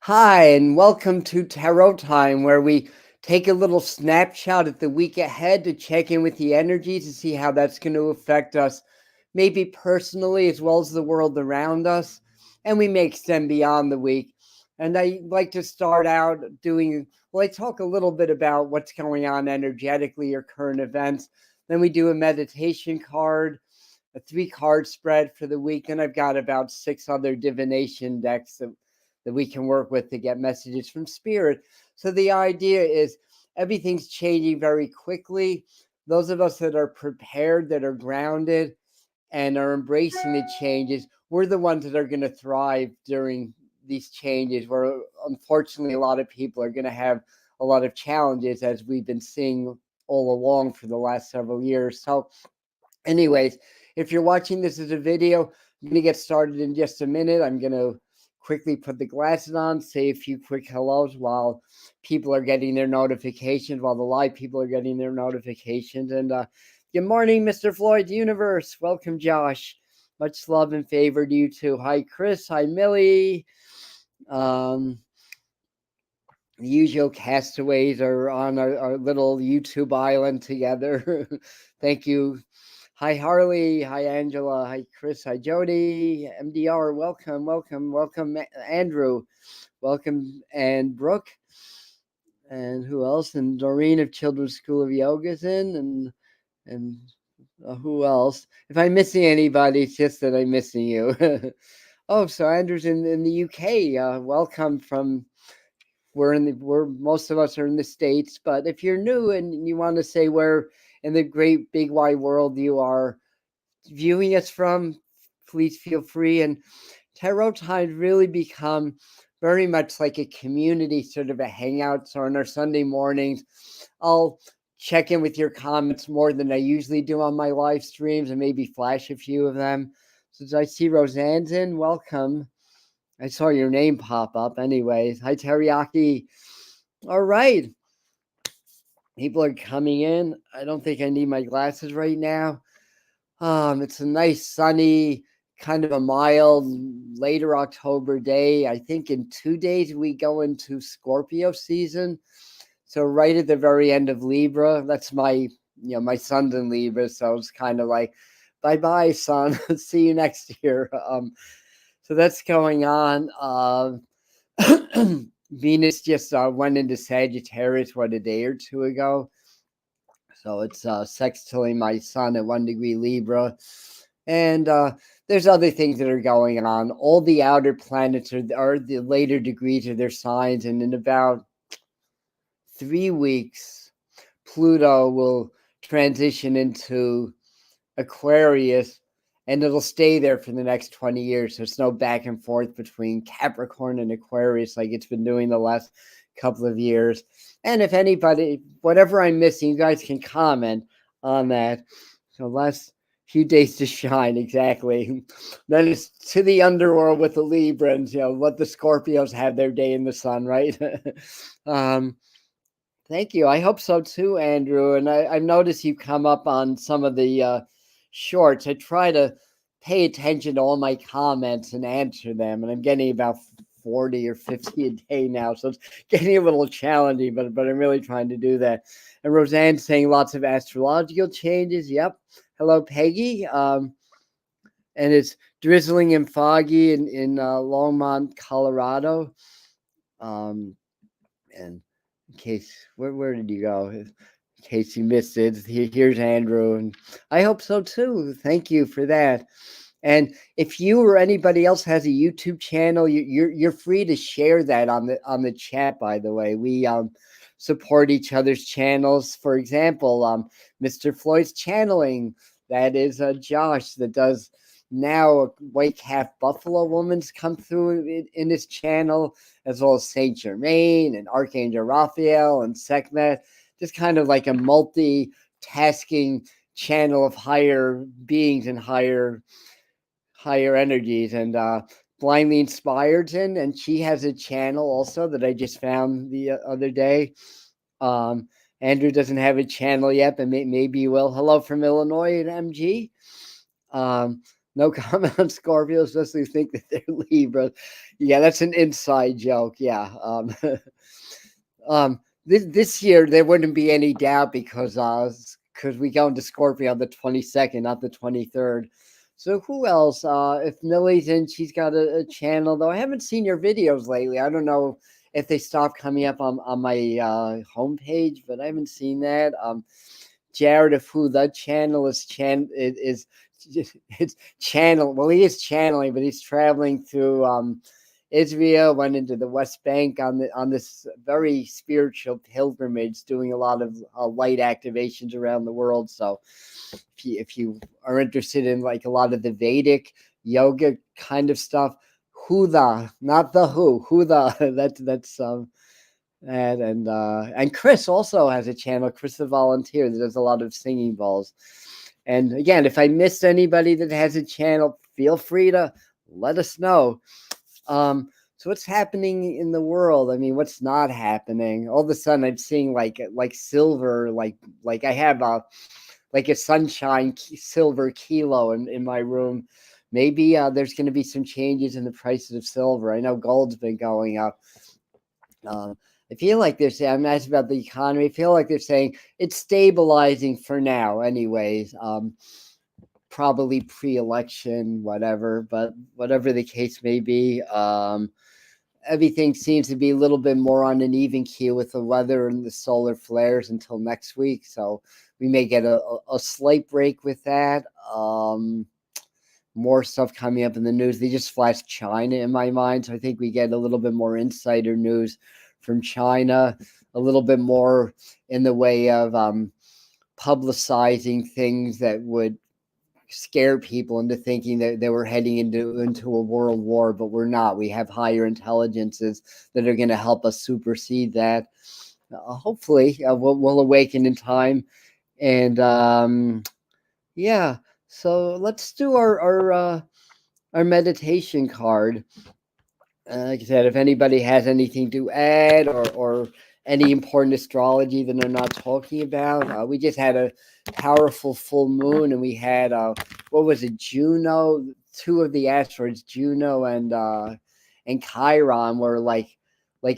Hi, and welcome to Tarot Time, where we take a little snapshot at the week ahead to check in with the energy to see how that's going to affect us, maybe personally as well as the world around us. And we may extend beyond the week. And I like to start out I talk a little bit about what's going on energetically or current events. Then we do a meditation card, a 3 card spread for the week, and I've got about 6 other divination decks that we can work with to get messages from spirit. So the idea is everything's changing very quickly. Those of us that are prepared, that are grounded, and are embracing the changes, we're the ones that are going to thrive during these changes, where unfortunately a lot of people are going to have a lot of challenges, as we've been seeing all along for the last several years. So anyways, if you're watching this as a video, I'm going to get started in just a minute. I'm going to quickly put the glasses on, say a few quick hellos while people are getting their notifications, while the live people are getting their notifications. And good morning, Mr. Floyd's Universe. Welcome, Josh. Much love and favor to you too. Hi, Chris. Hi, Millie. The usual castaways are on our little YouTube island together. Thank you. Hi, Harley. Hi, Angela. Hi, Chris. Hi, Jody. MDR. Welcome, Andrew. Welcome, and Brooke. And who else? And Doreen of Children's School of Yoga's in, and who else? If I'm missing anybody, it's just that I'm missing you. Oh, so Andrew's in the UK. Welcome from. We're most of us are in the States, but if you're new and you want to say where in the great big wide world you are viewing us from, please feel free. And Tarot Times really become very much like a community, sort of a hangout. So on our Sunday mornings, I'll check in with your comments more than I usually do on my live streams and maybe flash a few of them. Since I see Roseanne's in, welcome. I saw your name pop up anyways. Hi, Teriyaki. All right. People are coming in. I don't think I need my glasses right now. It's a nice sunny, kind of a mild, later October day. I think in 2 days we go into Scorpio season. So right at the very end of Libra. That's my son's in Libra, so it's kind of like, bye bye, son. See you next year. So that's going on. Venus just went into Sagittarius a day or two ago. So it's sextiling my sun at 1 degree Libra. And there's other things that are going on. All the outer planets are the later degrees of their signs. And in about 3 weeks, Pluto will transition into Aquarius, and it'll stay there for the next 20 years. So it's no back and forth between Capricorn and Aquarius like it's been doing the last couple of years. And if anybody, whatever I'm missing, you guys can comment on that. So last few days to shine, exactly. Then it's to the underworld with the Librans, let the Scorpios have their day in the sun, right? Thank you. I hope so too, Andrew. And I've noticed you come up on some of the shorts. I try to pay attention to all my comments and answer them, and I'm getting about 40 or 50 a day now, so it's getting a little challenging, but I'm really trying to do that. And Roseanne's saying lots of astrological changes. Yep. Hello, Peggy. And it's drizzling and foggy in Longmont, Colorado. And in case, where did you go? In case you missed it, here's Andrew, and I hope so too. Thank you for that. And if you or anybody else has a YouTube channel, you're free to share that on the chat. By the way, we support each other's channels. For example, Mr. Floyd's channeling, that is Josh, that does now a white calf buffalo woman's come through in his channel, as well as Saint Germain and Archangel Raphael and Sekhmet. Just kind of like a multitasking channel of higher beings and higher energies. And Blindly Inspired's in, and she has a channel also that I just found the other day. Andrew doesn't have a channel yet, but maybe he will. Hello from Illinois at MG. No comment on Scorpios, especially think that they're Libra. Yeah, that's an inside joke. Yeah. This year there wouldn't be any doubt because we go into Scorpio on the 22nd, not the 23rd. So who else? If Millie's in, she's got a channel, though I haven't seen your videos lately. I don't know if they stopped coming up on my homepage, but I haven't seen that. Jared, of who the channel is, it's channel. Well, he is channeling, but he's traveling through Israel, went into the West Bank on this very spiritual pilgrimage, doing a lot of light activations around the world. So, if you are interested in like a lot of the Vedic yoga kind of stuff, Huda, not the Huda. That's and Chris also has a channel, Chris the Volunteer, that does a lot of singing balls. And again, if I missed anybody that has a channel, feel free to let us know. So what's happening in the world? I mean, what's not happening? All of a sudden, I'm seeing like silver, like I have like a sunshine silver kilo in my room. Maybe there's going to be some changes in the prices of silver. I know gold's been going up. I feel like they're saying, I'm asked about the economy. I feel like they're saying it's stabilizing for now, anyways. Probably pre-election, whatever, but whatever the case may be, everything seems to be a little bit more on an even keel with the weather and the solar flares until next week. So we may get a slight break with that. More stuff coming up in the news. They just flashed China in my mind, so I think we get a little bit more insider news from China, a little bit more in the way of publicizing things that would scare people into thinking that they were heading into a world war, but we're not. We have higher intelligences that are going to help us supersede that. Hopefully, we'll awaken in time. And yeah, so let's do our meditation card. Like I said, if anybody has anything to add or any important astrology that I'm not talking about, we just had a powerful full moon, and we had what was it, Juno? Two of the asteroids, Juno and Chiron, were like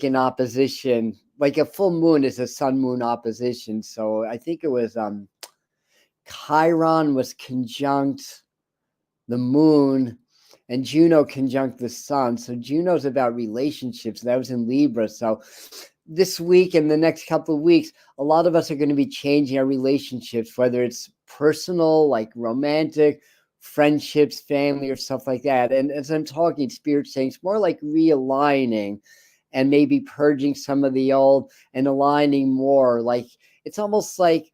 in opposition. Like a full moon is a sun moon opposition, so I think it was Chiron was conjunct the moon, and Juno conjunct the sun. So Juno's about relationships. That was in Libra. So this week and the next couple of weeks, a lot of us are going to be changing our relationships, whether it's personal, like romantic, friendships, family, or stuff like that. And as I'm talking, Spirit's saying it's more like realigning and maybe purging some of the old and aligning more. Like it's almost like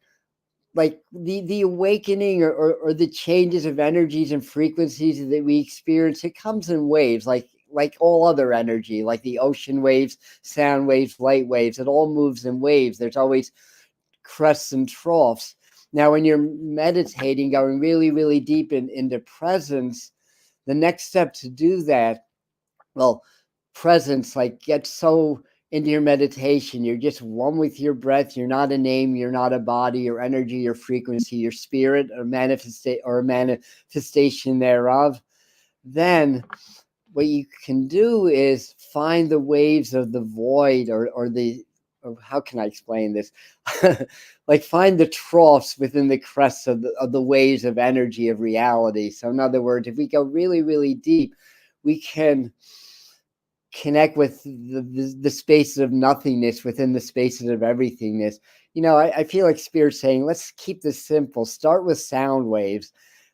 the awakening or the changes of energies and frequencies that we experience. It comes in waves, like all other energy, like the ocean waves, sound waves, light waves. It all moves in waves. There's always crests and troughs. Now, when you're meditating, going really, really deep into presence, the next step to do that, well, presence, like get so into your meditation, you're just one with your breath. You're not a name, you're not a body, your energy, your frequency, your spirit, or a manifestation thereof. Then what you can do is find the waves of the void, or how can I explain this? Like find the troughs within the crests of the waves of energy of reality. So in other words, if we go really, really deep, we can connect with the spaces of nothingness within the spaces of everythingness. I feel like Spirit's saying, let's keep this simple. Start with sound waves.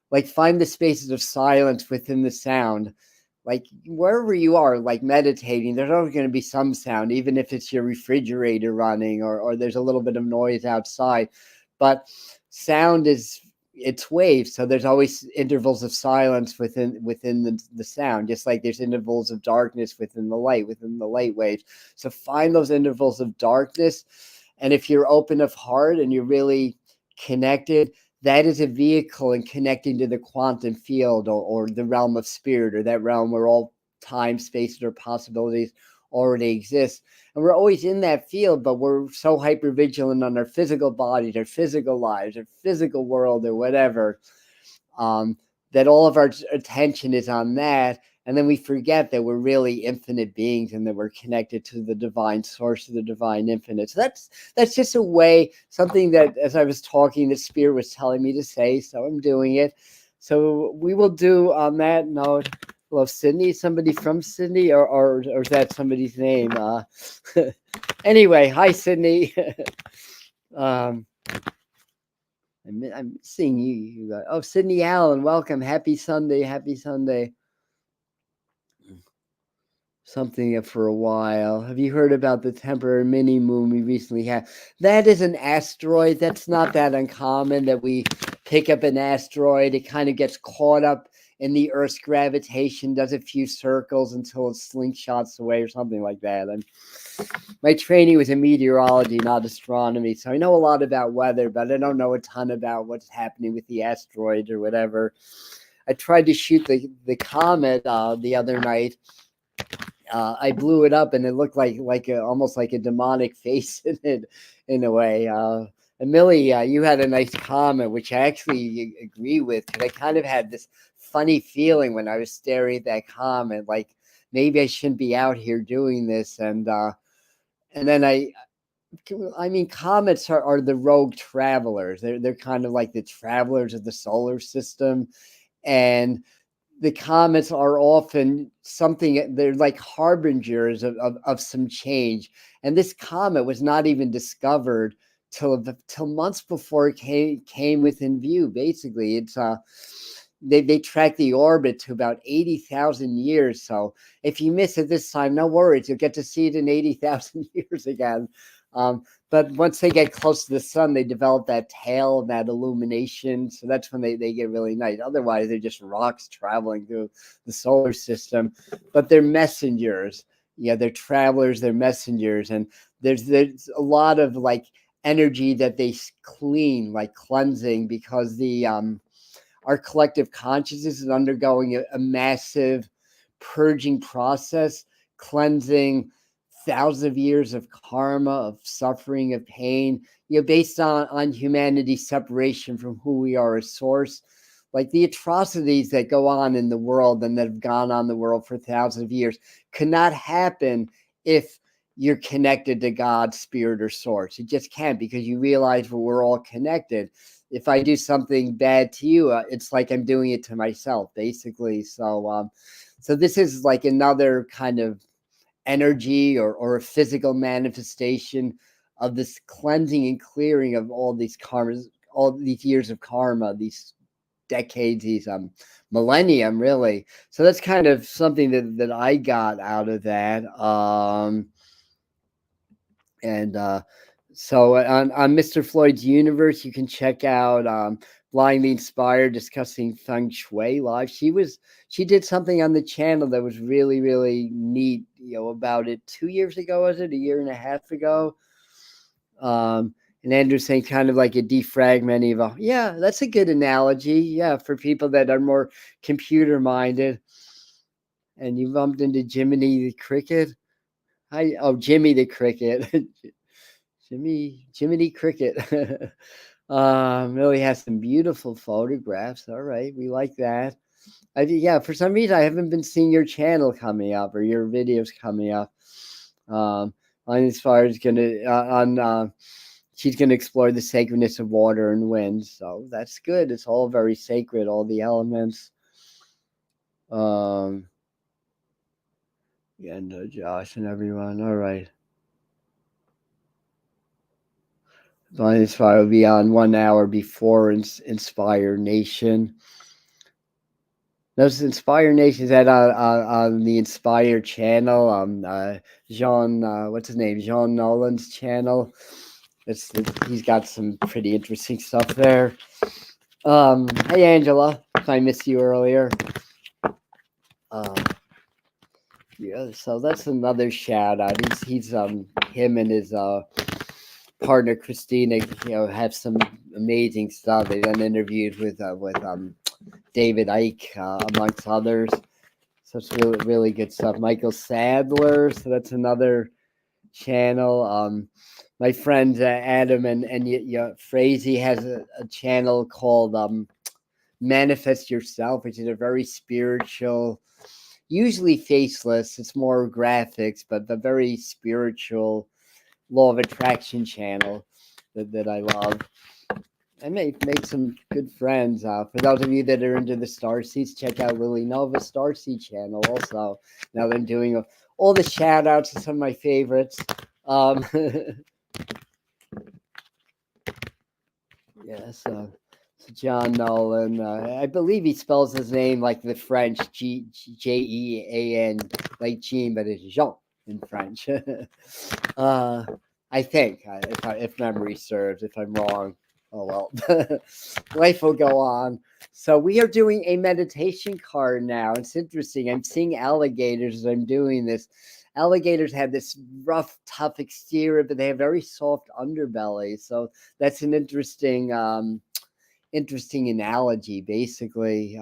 Like find the spaces of silence within the sound. Like wherever you are, like meditating, there's always going to be some sound, even if it's your refrigerator running or there's a little bit of noise outside. But sound it's waves, so there's always intervals of silence within the sound, just like there's intervals of darkness within the light waves. So find those intervals of darkness, and if you're open of heart and you're really connected, that is a vehicle in connecting to the quantum field or the realm of spirit, or that realm where all time, space, or possibilities already exist. And we're always in that field, but we're so hyper vigilant on our physical bodies, our physical lives, our physical world, or whatever, that all of our attention is on that, and then we forget that we're really infinite beings and that we're connected to the divine source of the divine infinite. So that's just a way, something that as I was talking, the spirit was telling me to say, so I'm doing it. So we will do on that note. Hello, Sydney. Somebody from Sydney, or is that somebody's name? Anyway, hi, Sydney. I'm seeing you. Oh, Sydney Allen, welcome. Happy Sunday. Happy Sunday. Something for a while. Have you heard about the temporary mini moon we recently had? That is an asteroid. That's not that uncommon that we pick up an asteroid. It kind of gets caught up in the Earth's gravitation, does a few circles until it slingshots away or something like that. And my training was in meteorology, not astronomy, so I know a lot about weather, but I don't know a ton about what's happening with the asteroids or whatever. I tried to shoot the comet the other night. I blew it up and it looked like almost like a demonic face in it, in a way. And Millie, you had a nice comment, which I actually agree with, because I kind of had this funny feeling when I was staring at that comment, like maybe I shouldn't be out here doing this. And then I mean, comets are the rogue travelers. They're kind of like the travelers of the solar system, and the comets are often something, they're like harbingers of some change. And this comet was not even discovered till months before it came within view. Basically, it's they track the orbit to about 80,000 years. So if you miss it this time, no worries, you'll get to see it in 80,000 years again. But once they get close to the sun, they develop that tail and that illumination. So that's when they get really nice. Otherwise, they're just rocks traveling through the solar system. But they're messengers. Yeah, they're travelers, they're messengers. And there's a lot of like energy that they clean, like cleansing, because our collective consciousness is undergoing a massive purging process, cleansing thousands of years of karma, of suffering, of pain, based on humanity's separation from who we are as source. Like the atrocities that go on in the world and that have gone on the world for thousands of years could not happen if you're connected to God, spirit, or source. It just can't, because you realize we're all connected. If I do something bad to you, it's like I'm doing it to myself, basically. So this is like another kind of energy or a physical manifestation of this cleansing and clearing of all these karmas, all these years of karma, these decades, these millennium, really. So that's kind of something that I got out of that. So on Mr. Floyd's Universe, you can check out Blindly Inspired discussing Feng Shui live. She did something on the channel that was really, really neat, about it 2 years ago, was it? A year and a half ago? And Andrew's saying kind of like a defragmenting of yeah, that's a good analogy. Yeah, for people that are more computer minded. And you bumped into Jiminy the Cricket. Jimmy the Cricket. Jiminy Cricket. Really has some beautiful photographs. All right, we like that. Yeah, for some reason I haven't been seeing your channel coming up or your videos coming up. As far as she's gonna explore the sacredness of water and wind. So that's good. It's all very sacred, all the elements. And Josh and everyone. All right. Blind Inspire will be on 1 hour before Inspire Nation. Those Inspire Nation is that on the Inspire channel. Jean, what's his name? Jean Nolan's channel. He's got some pretty interesting stuff there. Hey Angela, I missed you earlier. Yeah, so that's another shout out. He's him and his partner Christina, have some amazing stuff. They done interviews with David Icke, amongst others. So it's really, really good stuff. Michael Sadler, so that's another channel. My friends Adam and Frazee has a channel called Manifest Yourself, which is a very spiritual, usually faceless. It's more graphics, but the very spiritual law of attraction channel that I love. I made some good friends. For those of you that are into the starseeds, check out Lily Nova's Starseed channel also. Now they're doing all the shout outs to some of my favorites. Yes, John Nolan. I believe he spells his name like the French, Jean, like Jean, but it's Jean in French. I think, if memory serves. If I'm wrong, oh well. Life will go on. So we are doing a meditation card now. It's interesting. I'm seeing alligators as I'm doing this. Alligators have this rough, tough exterior, but they have very soft underbelly. So that's an interesting analogy, basically,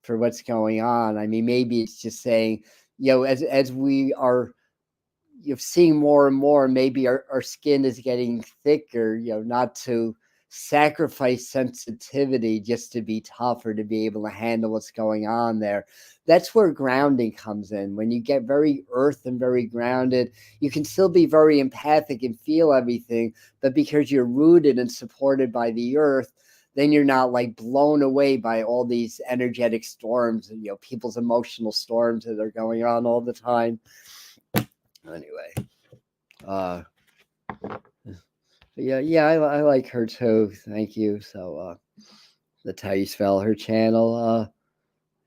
for what's going on. I mean, maybe it's just saying, as we are seeing more and more, maybe our skin is getting thicker, not to sacrifice sensitivity just to be tougher, to be able to handle what's going on there. That's where grounding comes in. When you get very earth and very grounded, you can still be very empathic and feel everything, but because you're rooted and supported by the earth, then you're not like blown away by all these energetic storms and people's emotional storms that are going on all the time. Anyway, I like her too. Thank you. So that's how you spell her channel.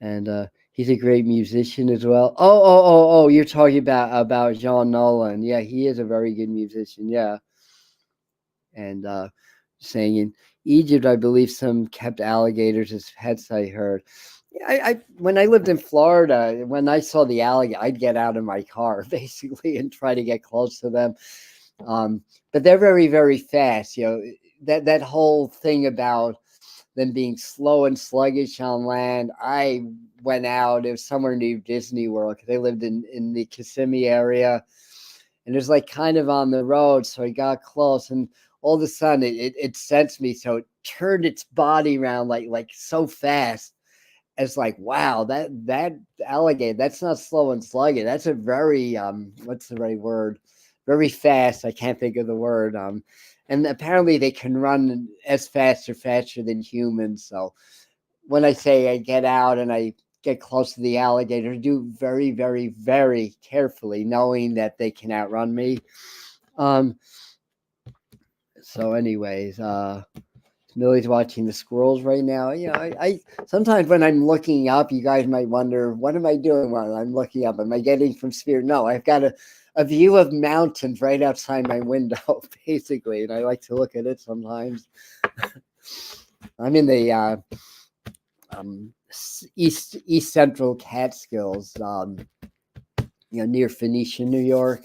And he's a great musician as well. Oh! You're talking about John Nolan. Yeah, he is a very good musician. Yeah, and saying in Egypt, I believe some kept alligators as pets. I heard. I when I lived in Florida, when I saw the alligator, I'd get out of my car basically and try to get close to them. But they're very, very fast. That whole thing about them being slow and sluggish on land. I went out. It was somewhere near Disney World because I lived in the Kissimmee area, and it was like kind of on the road. So I got close, and all of a sudden it sensed me. So it turned its body around like so fast. It's like, wow, that alligator, that's not slow and sluggish. That's a very what's the right word? Very fast. I can't think of the word. And apparently they can run as fast or faster than humans. So when I say I get out and I get close to the alligator, I do very, very, very carefully, knowing that they can outrun me. So anyways, Millie's watching the squirrels right now. I sometimes when I'm looking up, you guys might wonder, what am I doing while I'm looking up? Am I getting from spirit? No, I've got a view of mountains right outside my window, basically, and I like to look at it sometimes. I'm in the east central Catskills, near Phoenicia, New York.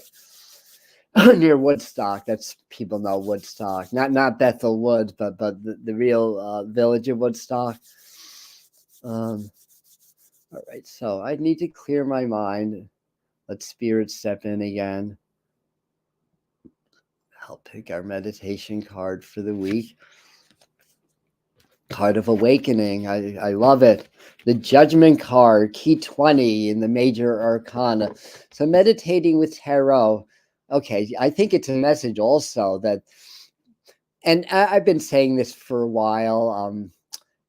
Near Woodstock. That's, people know Woodstock, not Bethel Woods, but the real village of Woodstock. All right, so I need to clear my mind. Let spirit step in again. I'll pick our meditation card for the week. Card of Awakening. I love it. The Judgment card, key 20 in the major arcana. So meditating with tarot. Okay, I think it's a message also that, and I've been saying this for a while.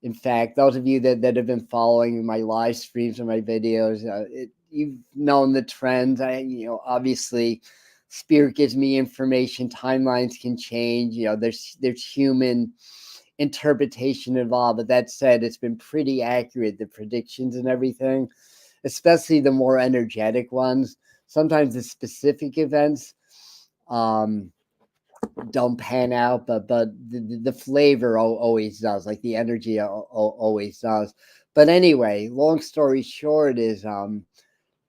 In fact, those of you that have been following my live streams and my videos, you've known the trends. Obviously, spirit gives me information. Timelines can change. There's human interpretation involved. But that said, it's been pretty accurate, the predictions and everything, especially the more energetic ones. Sometimes the specific events don't pan out, but the flavor always does, like the energy always does. But anyway, long story short is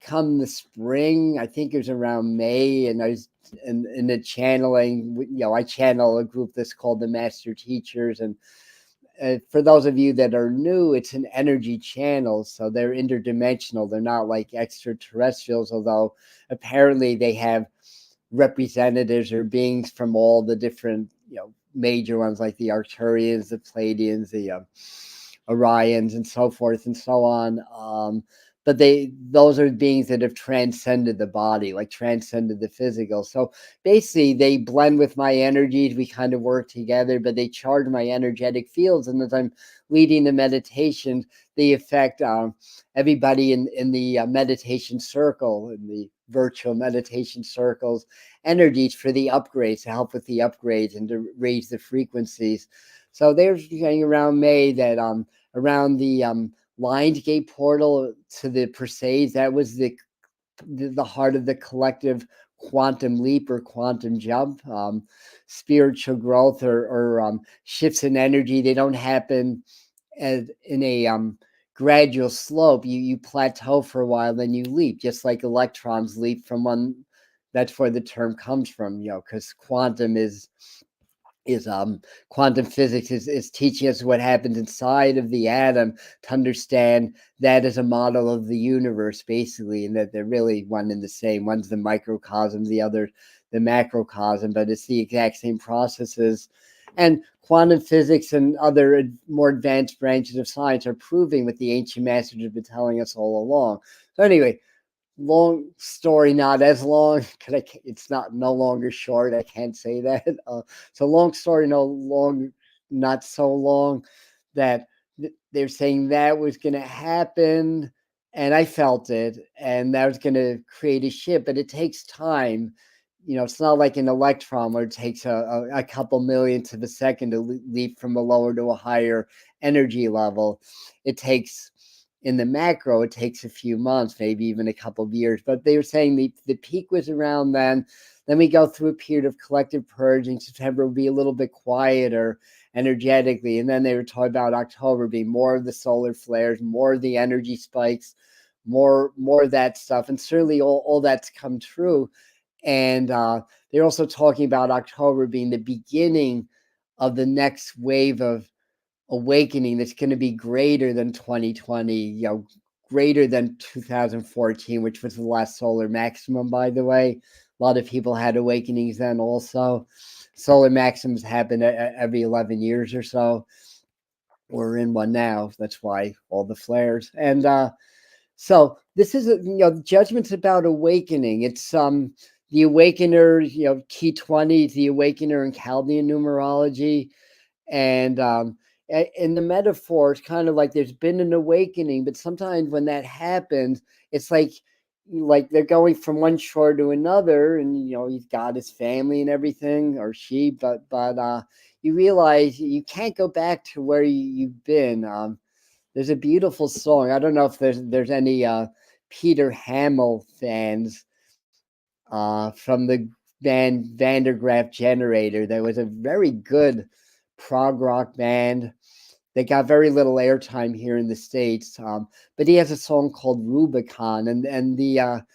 come the spring, I think it was around May, and I was in the channeling, I channel a group that's called the Master Teachers, and for those of you that are new, it's an energy channel, so they're interdimensional. They're not like extraterrestrials, although apparently they have representatives or beings from all the different major ones, like the Arcturians, the Pleiadians, the Orions and so forth and so on. But those are beings that have transcended the body, like transcended the physical. So basically, they blend with my energies. We kind of work together, but they charge my energetic fields. And as I'm leading the meditation, they affect everybody in the meditation circle, in the virtual meditation circles, energies for the upgrades, to help with the upgrades and to raise the frequencies. So they're saying around May that around the Lionsgate portal to the Perseids, that was the heart of the collective quantum leap or quantum jump. Spiritual growth or shifts in energy, they don't happen in a gradual slope. You plateau for a while, then you leap, just like electrons leap from one. That's where the term comes from, because quantum is quantum physics is teaching us what happens inside of the atom, to understand that as a model of the universe, basically, and that they're really one and the same. One's the microcosm, the other the macrocosm, but it's the exact same processes. And quantum physics and other more advanced branches of science are proving what the ancient masters have been telling us all along. So anyway, long story, not as long, because it's no longer short. I can't say that. So long story, not so long, that they're saying that was going to happen, and I felt it, and that was going to create a shift. But it takes time. It's not like an electron where it takes a couple millionths of a second to leap from a lower to a higher energy level. It takes, in the macro, it takes a few months, maybe even a couple of years. But they were saying the peak was around then. Then we go through a period of collective purging. September will be a little bit quieter energetically. And then they were talking about October being more of the solar flares, more of the energy spikes, more of that stuff. And certainly all that's come true. And they're also talking about October being the beginning of the next wave of awakening that's going to be greater than 2020, greater than 2014, which was the last solar maximum, by the way. A lot of people had awakenings then also. Solar maximums happen every 11 years or so. We're in one now. That's why all the flares. And so this is, judgment's about awakening. It's the awakener, key 20, the awakener in Chaldean numerology. And in the metaphor, it's kind of like there's been an awakening, but sometimes when that happens, it's like they're going from one shore to another, and he's got his family and everything, or she, but you realize you can't go back to where you've been. There's a beautiful song. I don't know if there's any Peter Hamill fans from the band Vandergraaf Generator. There was a very good prog rock band. They got very little airtime here in the States, but he has a song called Rubicon, and the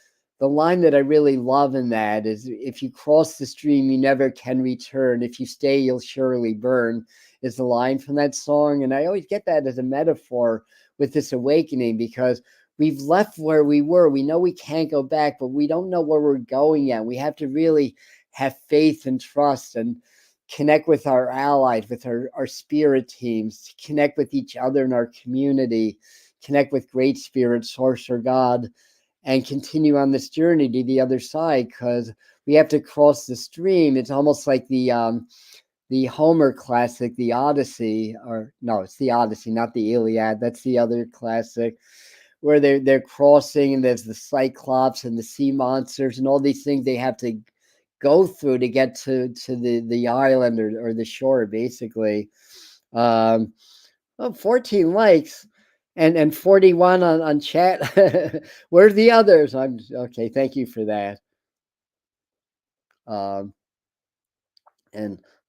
line that I really love in that is, "If you cross the stream, you never can return. If you stay, you'll surely burn," is the line from that song. And I always get that as a metaphor with this awakening, because we've left where we were. We know we can't go back, but we don't know where we're going yet. We have to really have faith and trust and connect with our allies, with our spirit teams, connect with each other in our community, connect with Great Spirit, Source, or God, and continue on this journey to the other side, because we have to cross the stream. It's almost like the Homer classic, the Odyssey, or no, it's the Odyssey, not the Iliad. That's the other classic, where they're crossing, and there's the Cyclops and the sea monsters and all these things they have to go through to get to the island or the shore, basically. 14 likes and 41 on chat. Where's the others? I'm okay. Thank you for that. And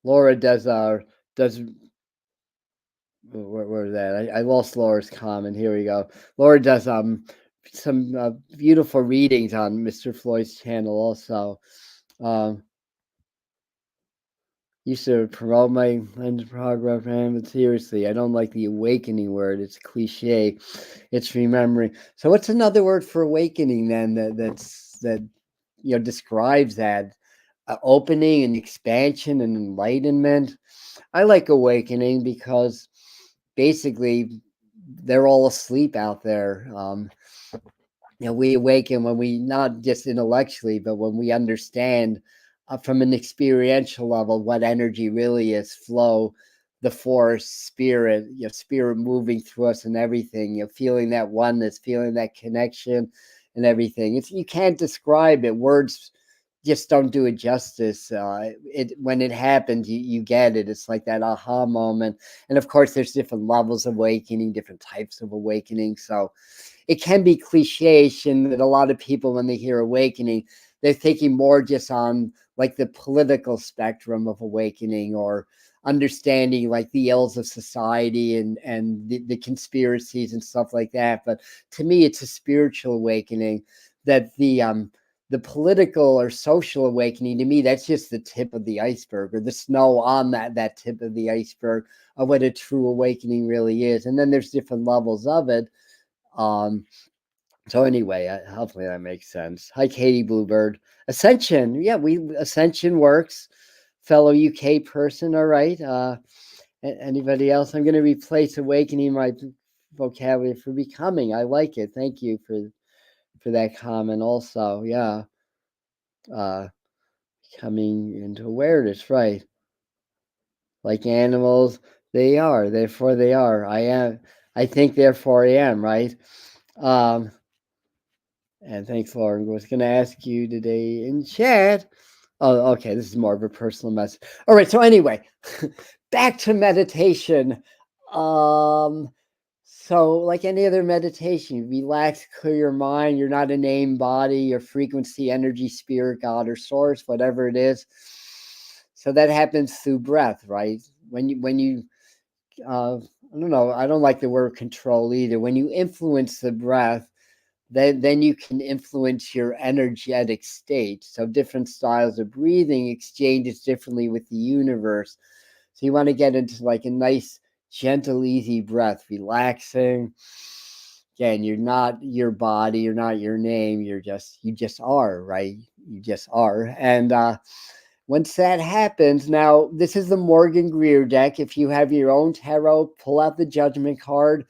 Laura does where's that? I lost Laura's comment. Here we go. Laura does some beautiful readings on Mr. Floyd's channel also. Used to promote my program, but seriously, I don't like the awakening word. It's cliche. It's remembering. So what's another word for awakening then that describes that opening and expansion and enlightenment? I like awakening because basically they're all asleep out there. We awaken when we, not just intellectually, but when we understand from an experiential level what energy really is, flow, the force, spirit, spirit moving through us and everything, feeling that oneness, feeling that connection and everything. You can't describe it. Words just don't do it justice. When it happens, you get it. It's like that aha moment. And of course, there's different levels of awakening, different types of awakening. So it can be cliche-ish that a lot of people, when they hear awakening, they're thinking more just on like the political spectrum of awakening, or understanding like the ills of society and the conspiracies and stuff like that. But to me, it's a spiritual awakening. That the political or social awakening, to me, that's just the tip of the iceberg, or the snow on that tip of the iceberg of what a true awakening really is. And then there's different levels of it. So anyway, hopefully that makes sense. Hi, Katie Bluebird. Ascension, yeah, Ascension works. Fellow UK person, all right. Anybody else? I'm going to replace awakening my vocabulary for becoming. I like it. Thank you for that comment. Also, yeah, coming into awareness, right? Like animals, they are. Therefore, they are. I am. I think. Therefore, I am. Right. And thanks, Lauren. I was going to ask you today in chat. Oh, okay. This is more of a personal message. All right. So anyway, back to meditation. So like any other meditation, you relax, clear your mind. You're not a name, body, your frequency, energy, spirit, God, or source, whatever it is. So that happens through breath, right? When you I don't know. I don't like the word control either. When you influence the breath, then you can influence your energetic state. So different styles of breathing exchanges differently with the universe. So you want to get into like a nice, gentle, easy breath, relaxing. Again, you're not your body, you're not your name, you just are, right? You just are. And once that happens, now this is the Morgan Greer deck. If you have your own tarot, pull out the Judgment card.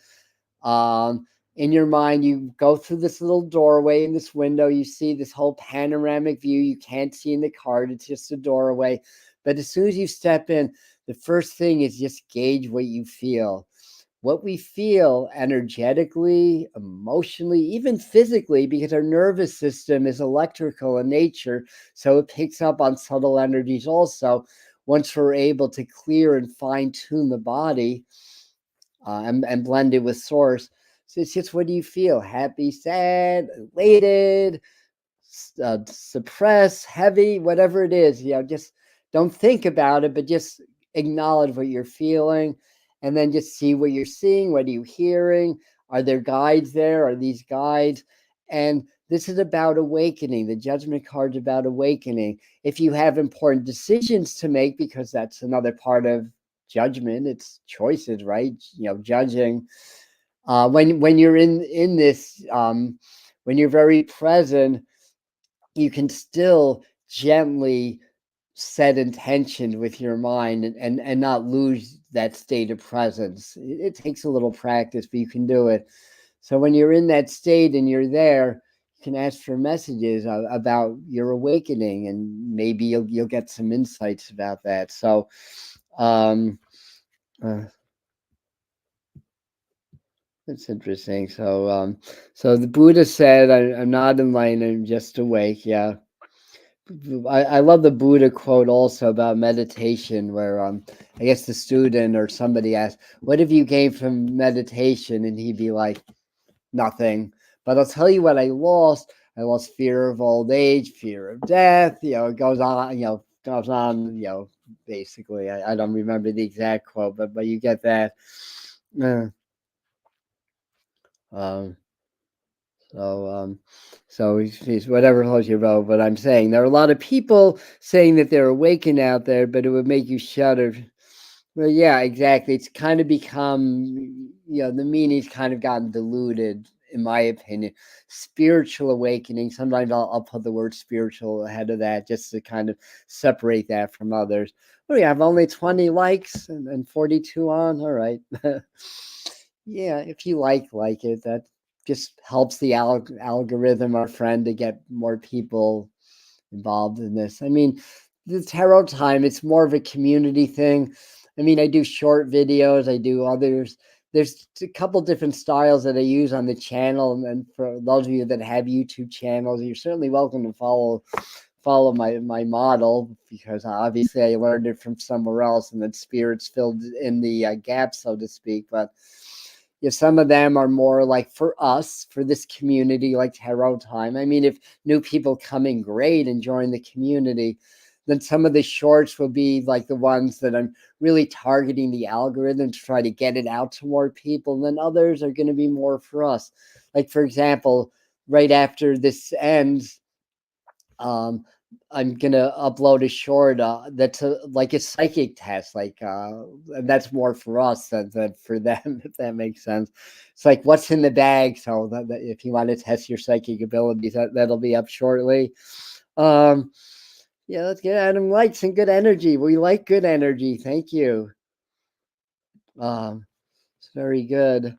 In your mind, you go through this little doorway in this window. You see this whole panoramic view. You can't see in the card. It's just a doorway. But as soon as you step in, the first thing is just gauge what you feel. What we feel energetically, emotionally, even physically, because our nervous system is electrical in nature. So it picks up on subtle energies also. Once we're able to clear and fine tune the body, and blend it with source. So it's just, what do you feel? Happy, sad, elated, suppressed, heavy, whatever it is. Just don't think about it, but just acknowledge what you're feeling, and then just see what you're seeing. What are you hearing? Are there guides there? Are these guides? And this is about awakening. The Judgment card's about awakening. If you have important decisions to make, because that's another part of judgment, it's choices, right? Judging. When you're in this, when you're very present, you can still gently set intention with your mind, and not lose that state of presence. It takes a little practice, but you can do it. So when you're in that state and you're there, you can ask for messages about your awakening, and maybe you'll get some insights about that. So that's interesting. So the Buddha said, I'm not enlightened, I'm just awake. Yeah. I love the Buddha quote also about meditation, where I guess the student or somebody asked, what have you gained from meditation? And he'd be like, nothing. But I'll tell you what I lost. I lost fear of old age, fear of death. It goes on, basically. I don't remember the exact quote, but you get that. Um, so he's whatever holds your vote. But I'm saying there are a lot of people saying that they're awakened out there, but it would make you shudder. Well, yeah, exactly. It's kind of become, the meaning's kind of gotten diluted, in my opinion. Spiritual awakening. Sometimes I'll put the word spiritual ahead of that, just to kind of separate that from others. Oh, yeah, I have only 20 likes and 42 on. All right. Yeah, if you like it, that just helps the algorithm, our friend, to get more people involved in this. I mean, the tarot time, it's more of a community thing. I mean, I do short videos, I do others. There's a couple different styles that I use on the channel. And for those of you that have YouTube channels, you're certainly welcome to follow my model, because obviously I learned it from somewhere else, and that spirits filled in the gap, so to speak. But yeah, some of them are more like for us, for this community, like tarot time. I mean, if new people come in, great, and join the community. Then some of the shorts will be like the ones that I'm really targeting the algorithm to try to get it out to more people. And then others are going to be more for us. Like, for example, right after this ends, um, I'm gonna upload a short that's like a psychic test, and that's more for us than for them, if that makes sense. It's like what's in the bag. So that if you want to test your psychic abilities, that'll be up shortly. Um, yeah, let's get Adam likes and good energy. We like good energy. Thank you. It's very good.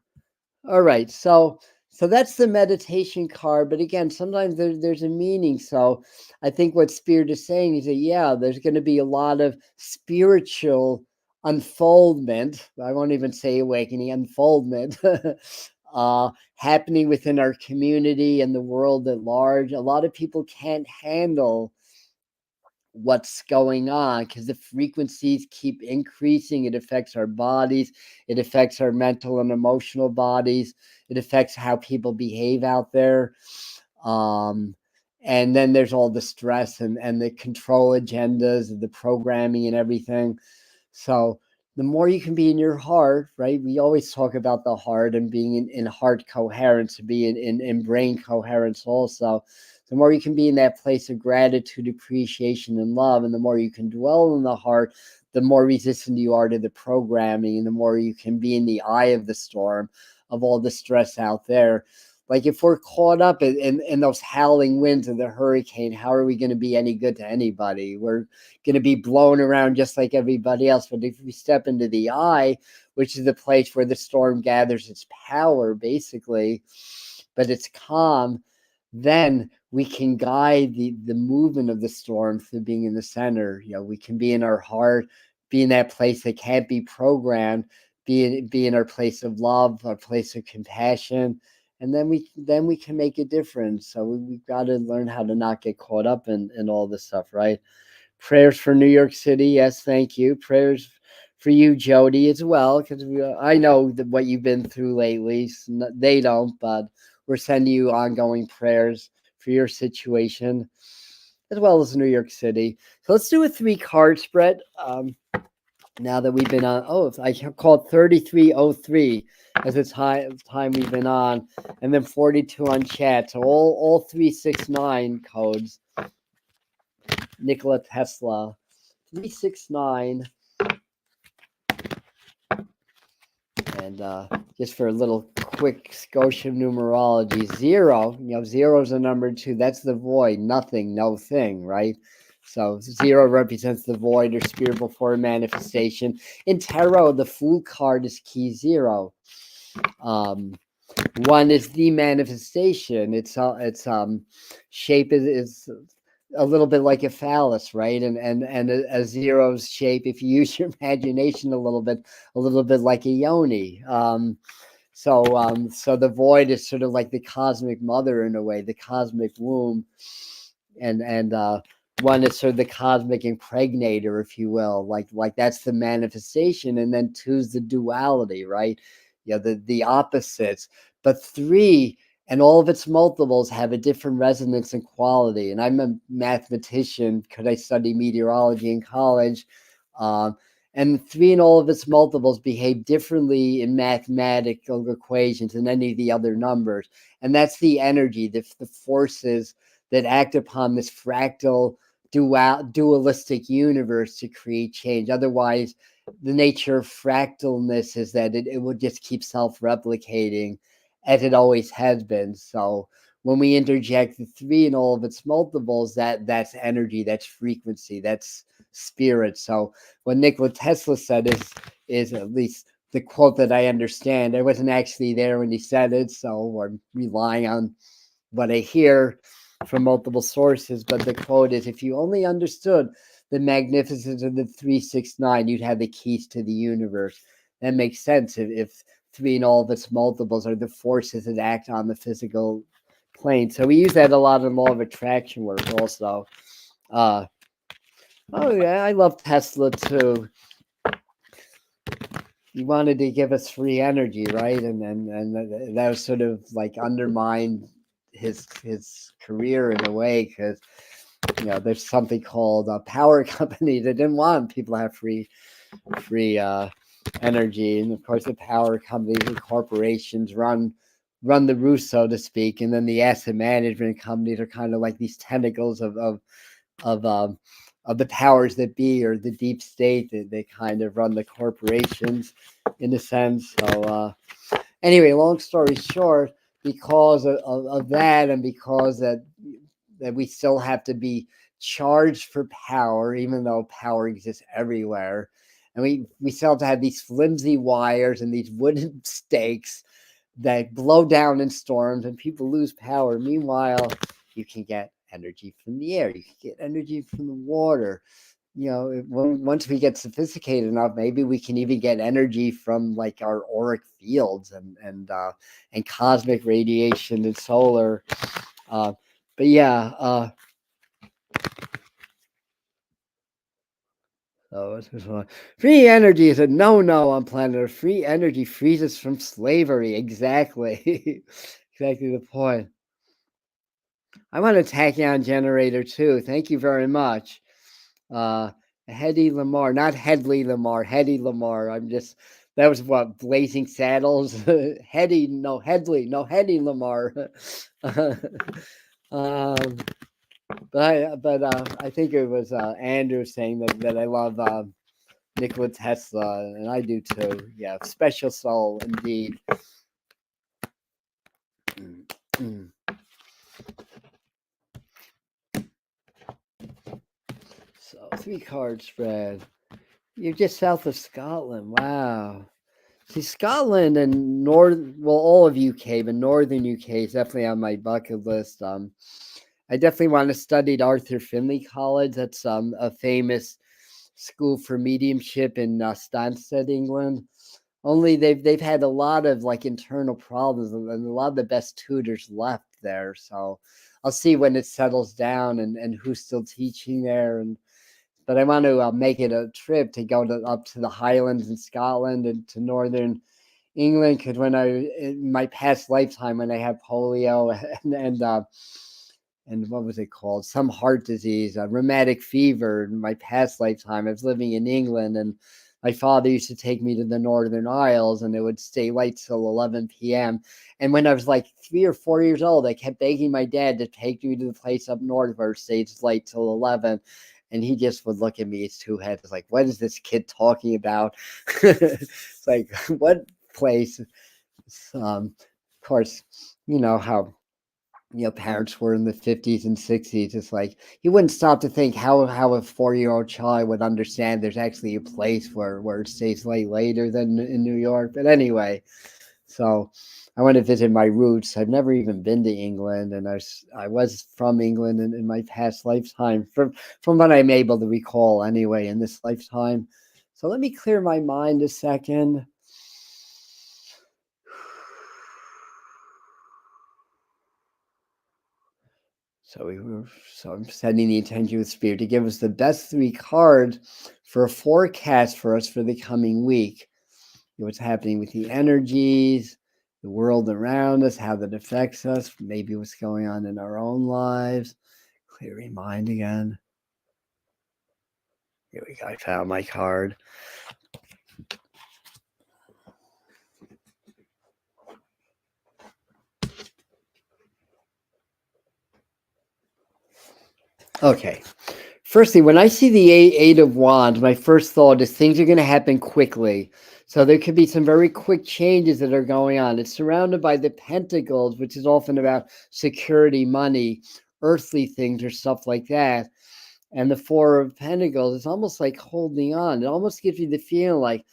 All right, so that's the meditation card, but again, sometimes there's a meaning. So I think what Spirit is saying is that, yeah, there's going to be a lot of spiritual unfoldment. I won't even say awakening, unfoldment, happening within our community and the world at large. A lot of people can't handle what's going on because the frequencies keep increasing. It affects our bodies, it affects our mental and emotional bodies, it affects how people behave out there. um and then there's all the stress and the control agendas and the programming and everything. So the more you can be in your heart, right? We always talk about the heart and being in heart coherence, to be in brain coherence also. The more you can be in that place of gratitude, appreciation, and love, and the more you can dwell in the heart, the more resistant you are to the programming, and the more you can be in the eye of the storm of all the stress out there. Like if we're caught up in those howling winds of the hurricane, how are we going to be any good to anybody? We're going to be blown around just like everybody else. But if we step into the eye, which is the place where the storm gathers its power, basically, but it's calm, then we can guide the movement of the storm through being in the center. We can be in our heart, be in that place that can't be programmed, be in our place of love, our place of compassion, and then we can make a difference. So we've got to learn how to not get caught up in all this stuff, right? Prayers for New York City. Yes, thank you. Prayers for you, Jody, as well, because I know what you've been through lately. They don't, but we're sending you ongoing prayers for your situation, as well as New York City. So let's do a 3-card spread. Now that we've been on, I called 3303 as the time we've been on, and then 42 on chat. So all 369 codes. Nikola Tesla. 369. And just for a little quick Scotia numerology, 0, zero is the number 2. That's the void, nothing, no thing, right? So 0 represents the void or spirit before manifestation. In tarot, the Fool card is key 0. 1 is the manifestation. Its shape is a little bit like a phallus, right? And a 0's shape, if you use your imagination a little bit like a yoni. So the void is sort of like the cosmic mother in a way, the cosmic womb, and 1 is sort of the cosmic impregnator, if you will, like that's the manifestation, and then 2 is the duality, right? The opposites. But 3 and all of its multiples have a different resonance and quality. And I'm a mathematician because I studied meteorology in college. And 3 and all of its multiples behave differently in mathematical equations than any of the other numbers. And that's the energy, the forces that act upon this fractal dualistic universe to create change. Otherwise, the nature of fractalness is that it will just keep self-replicating as it always has been. So when we interject the 3 and all of its multiples, that's energy, that's frequency, that's spirit. So what Nikola Tesla said is at least quote that I understand. I wasn't actually there when he said it, so I'm relying on what I hear from multiple sources. But the quote is, if you only understood the magnificence of the 369, you'd have the keys to the universe. That makes sense if three and all of its multiples are the forces that act on the physical plane. So we use that a lot in law of attraction work also. Oh yeah, I love Tesla too. He wanted to give us free energy, right? And that was sort of like undermined his career in a way, because there's something called a power company that didn't want people to have free energy, and of course the power companies and corporations run the roost, so to speak, and then the asset management companies are kind of like these tentacles of the powers that be, or the deep state. They kind of run the corporations in a sense. So anyway, long story short, because of that, and because that we still have to be charged for power, even though power exists everywhere, and we still have to have these flimsy wires and these wooden stakes that blow down in storms, and people lose power. Meanwhile, you can get energy from the air, you can get energy from the water. Once we get sophisticated enough, maybe we can even get energy from like our auric fields and cosmic radiation and solar. But yeah, so this is one. Free energy is a no-no on planet Earth. Free energy frees us from slavery. Exactly. Exactly the point. I want a tachyon generator too. Thank you very much. Hedy Lamar, not Headley Lamar, Hedy Lamar. That was what, Blazing Saddles? Hedy, no, Headley, no, Hedy Lamar. But I think it was Andrew saying that I love Nikola Tesla, and I do too. Yeah, special soul indeed. So 3-card spread. You're just south of Scotland. Wow. See, Scotland and all of UK, but northern UK is definitely on my bucket list. I definitely want to study at Arthur Findlay College. That's a famous school for mediumship in Stansted, England. Only they've had a lot of like internal problems, and a lot of the best tutors left there. So I'll see when it settles down and who's still teaching there. But I want to make it a trip to go up to the Highlands in Scotland and to northern England, because in my past lifetime, when I had polio and what was it called? Some heart disease, rheumatic fever. In my past lifetime, I was living in England, and my father used to take me to the Northern Isles, and it would stay light till 11 p.m. And when I was like 3 or 4 years old, I kept begging my dad to take me to the place up north where it stays light till 11. And he just would look at me, his two heads, like, what is this kid talking about? It's like, what place? Of course, you know how parents were in the 50s and 60s. It's like you wouldn't stop to think how a 4-year-old child would understand there's actually a place where it stays late later than in New York. But anyway, so I want to visit my roots. I've never even been to England, and I was from England in my past lifetime, from what I'm able to recall anyway in this lifetime. So let me clear my mind a second. So I'm sending the attention of Spirit to give us the best 3 cards for a forecast for us for the coming week. What's happening with the energies, the world around us, how that affects us, maybe what's going on in our own lives. Clear your mind again. Here we go. I found my card. Okay. Firstly, when I see the Eight of Wands, my first thought is things are going to happen quickly. So there could be some very quick changes that are going on. It's surrounded by the Pentacles, which is often about security, money, earthly things, or stuff like that. And the Four of Pentacles is almost like holding on. It almost gives you the feeling like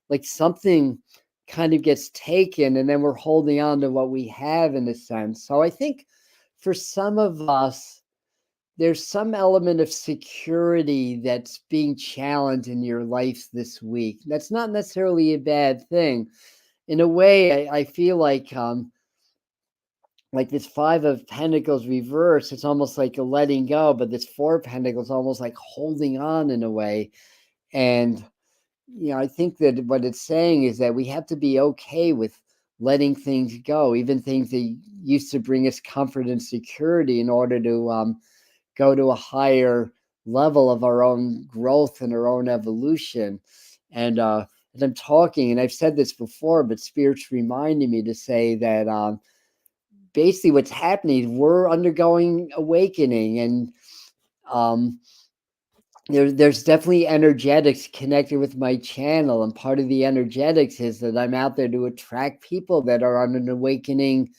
like something kind of gets taken and then we're holding on to what we have in a sense. So I think for some of us, there's some element of security that's being challenged in your life this week. That's not necessarily a bad thing. In a way, I feel like this Five of Pentacles reverse, it's almost like a letting go, but this Four of Pentacles almost like holding on in a way. And I think that what it's saying is that we have to be okay with letting things go, even things that used to bring us comfort and security, in order to go to a higher level of our own growth and our own evolution. And as I'm talking, and I've said this before, but Spirit's reminding me to say that basically what's happening is we're undergoing awakening, and um, there's definitely energetics connected with my channel, and part of the energetics is that I'm out there to attract people that are on an awakening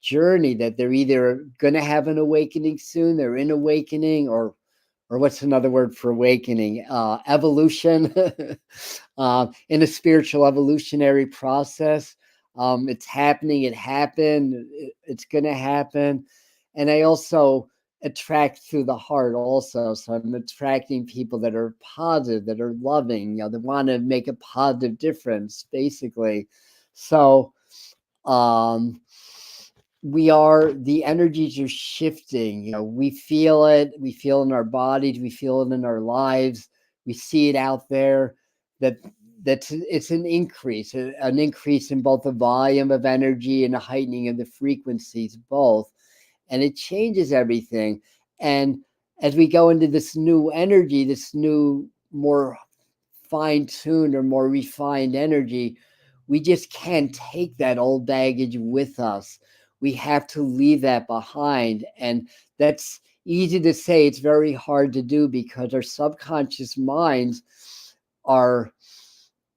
journey, that they're either going to have an awakening soon, they're in awakening, or what's another word for awakening? Evolution. In a spiritual evolutionary process. It's happening. It happened. It's going to happen. And I also attract through the heart also. So I'm attracting people that are positive, that are loving, that want to make a positive difference, basically. So um the energies are shifting. We feel it. We feel in our bodies. We feel it in our lives. We see it out there. That it's an increase in both the volume of energy and a heightening of the frequencies, both. And it changes everything. And as we go into this new energy, this new, more fine-tuned or more refined energy, we just can't take that old baggage with us. We have to leave that behind. And that's easy to say. It's very hard to do, because our subconscious minds are,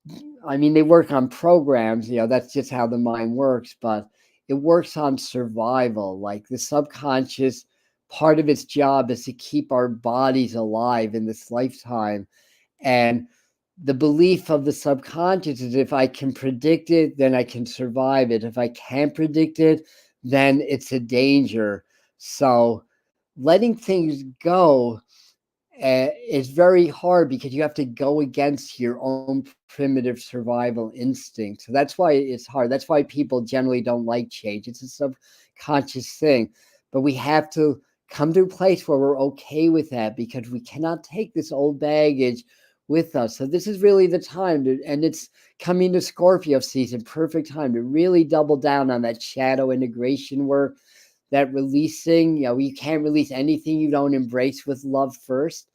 they work on programs. That's just how the mind works, but it works on survival. Like the subconscious, part of its job is to keep our bodies alive in this lifetime. And the belief of the subconscious is, if I can predict it, then I can survive it. If I can't predict it, then it's a danger. So letting things go is very hard, because you have to go against your own primitive survival instinct. So that's why it's hard. That's why people generally don't like change. It's a subconscious thing. But we have to come to a place where we're okay with that, because we cannot take this old baggage with us. So this is really the time to, and it's coming to Scorpio season, perfect time to really double down on that shadow integration work, that releasing. You can't release anything you don't embrace with love first.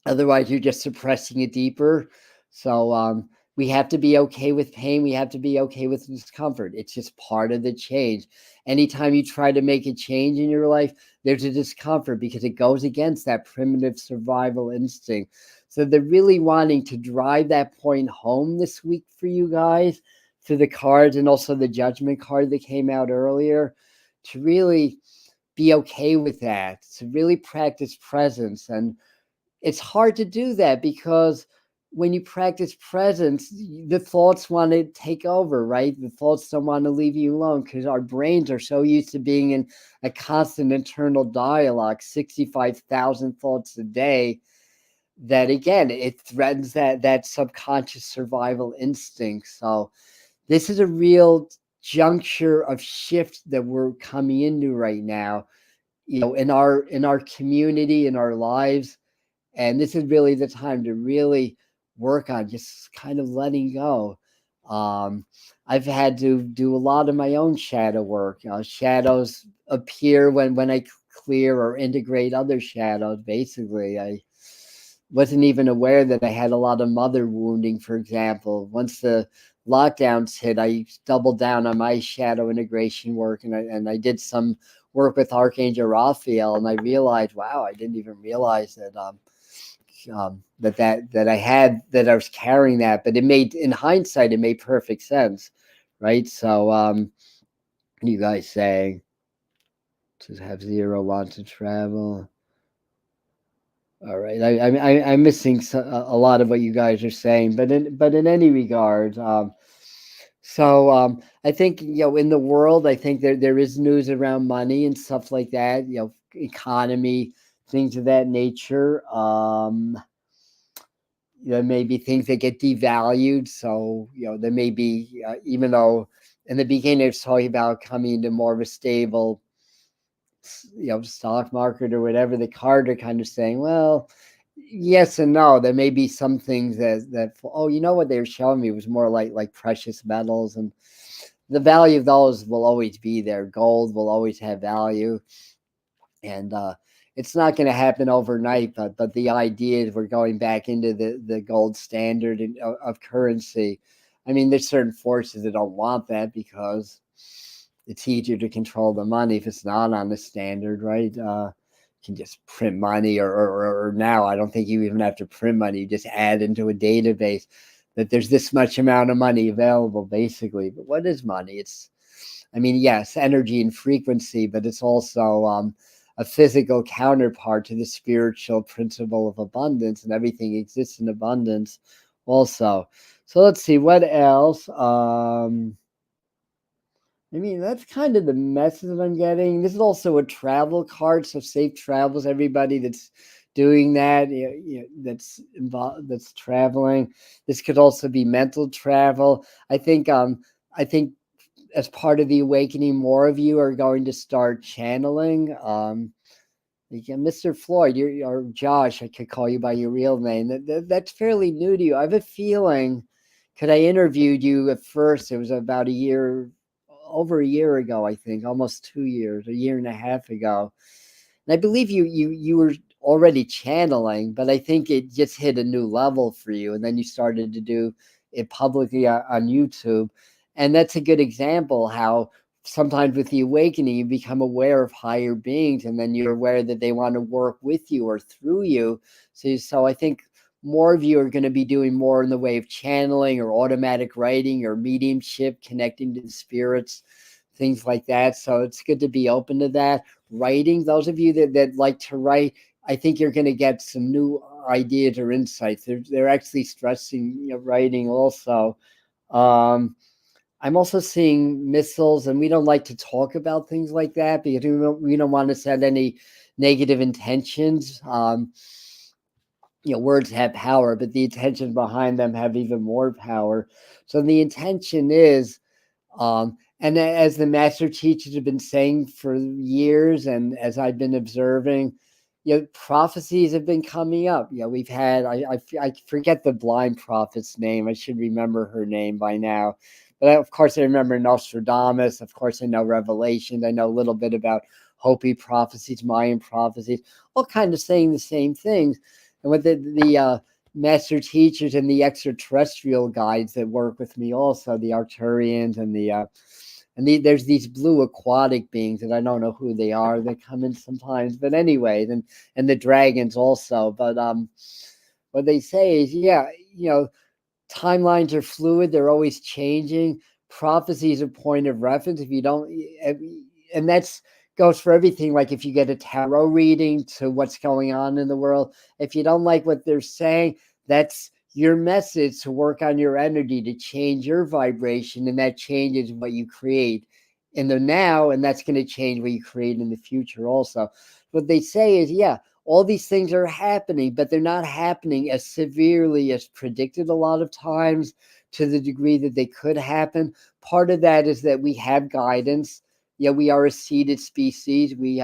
Otherwise, you're just suppressing it deeper. So we have to be okay with pain. We have to be okay with discomfort. It's just part of the change. Anytime you try to make a change in your life, there's a discomfort, because it goes against that primitive survival instinct. So they're really wanting to drive that point home this week for you guys, through the cards and also the judgment card that came out earlier, to really be okay with that, to really practice presence. And it's hard to do that, because when you practice presence, the thoughts want to take over, right? The thoughts don't want to leave you alone, because our brains are so used to being in a constant internal dialogue, 65,000 thoughts a day, that again, it threatens that subconscious survival instinct. So this is a real juncture of shift that we're coming into right now, in our community, in our lives. And this is really the time to really work on just kind of letting go. I've had to do a lot of my own shadow work. Shadows appear when I clear or integrate other shadows. Basically, I wasn't even aware that I had a lot of mother wounding, for example. Once the lockdowns hit, I doubled down on my shadow integration work, and I did some work with Archangel Raphael, and I realized, wow, I didn't even realize that that I was carrying that. But it made, in hindsight, it made perfect sense, right? So what are you guys saying? To have zero want to travel. All right, I'm missing a lot of what you guys are saying, but in any regard, I think in the world, I think there is news around money and stuff like that. Economy, things of that nature. There may be things that get devalued, so there may be even though in the beginning it's talking about coming into more of a stable stock market or whatever, the card are kind of saying, well, yes and no. There may be some things that oh, what they were showing me was more like precious metals, and the value of those will always be there. Gold will always have value, and it's not going to happen overnight. But the idea is we're going back into the gold standard of currency. I mean, there's certain forces that don't want that because it's easier to control the money if it's not on the standard, right? You can just print money, or now I don't think you even have to print money. You just add into a database that there's this much amount of money available, basically. But what is money? I mean, yes, energy and frequency, but it's also a physical counterpart to the spiritual principle of abundance, and everything exists in abundance also. So let's see, what else? I mean, that's kind of the message that I'm getting. This is also a travel card, so safe travels, everybody that's doing that, that's involved, that's traveling. This could also be mental travel. I think as part of the awakening, more of you are going to start channeling. Mr. Floyd, or Josh, I could call you by your real name. That's fairly new to you. I have a feeling, because I interviewed you at first, it was about over a year ago, I think, almost 2 years, a year and a half ago. And I believe you were already channeling, but I think it just hit a new level for you. And then you started to do it publicly on YouTube. And that's a good example how sometimes with the awakening, you become aware of higher beings, and then you're aware that they want to work with you or through you. So I think more of you are going to be doing more in the way of channeling or automatic writing or mediumship, connecting to the spirits, things like that. So it's good to be open to that. Writing, those of you that like to write, I think you're going to get some new ideas or insights. They're actually stressing writing also. Um, I'm also seeing missiles, and we don't like to talk about things like that because we don't want to set any negative intentions. Words have power, but the intentions behind them have even more power. So the intention is, and as the master teachers have been saying for years, and as I've been observing, prophecies have been coming up. We've had, I forget the blind prophet's name. I should remember her name by now. But of course, I remember Nostradamus. Of course, I know Revelation. I know a little bit about Hopi prophecies, Mayan prophecies, all kind of saying the same things. And with the master teachers and the extraterrestrial guides that work with me also, the Arcturians and there's these blue aquatic beings that I don't know who they are that come in sometimes, but anyways, and the dragons also. But what they say is, timelines are fluid, they're always changing. Prophecy is a point of reference. If you don't, and that's goes for everything. Like if you get a tarot reading to what's going on in the world, if you don't like what they're saying, that's your message to work on your energy to change your vibration, and that changes what you create in the now, and that's going to change what you create in the future also. What they say is, all these things are happening, but they're not happening as severely as predicted a lot of times, to the degree that they could happen. Part of that is that we have guidance. We are a seeded species. We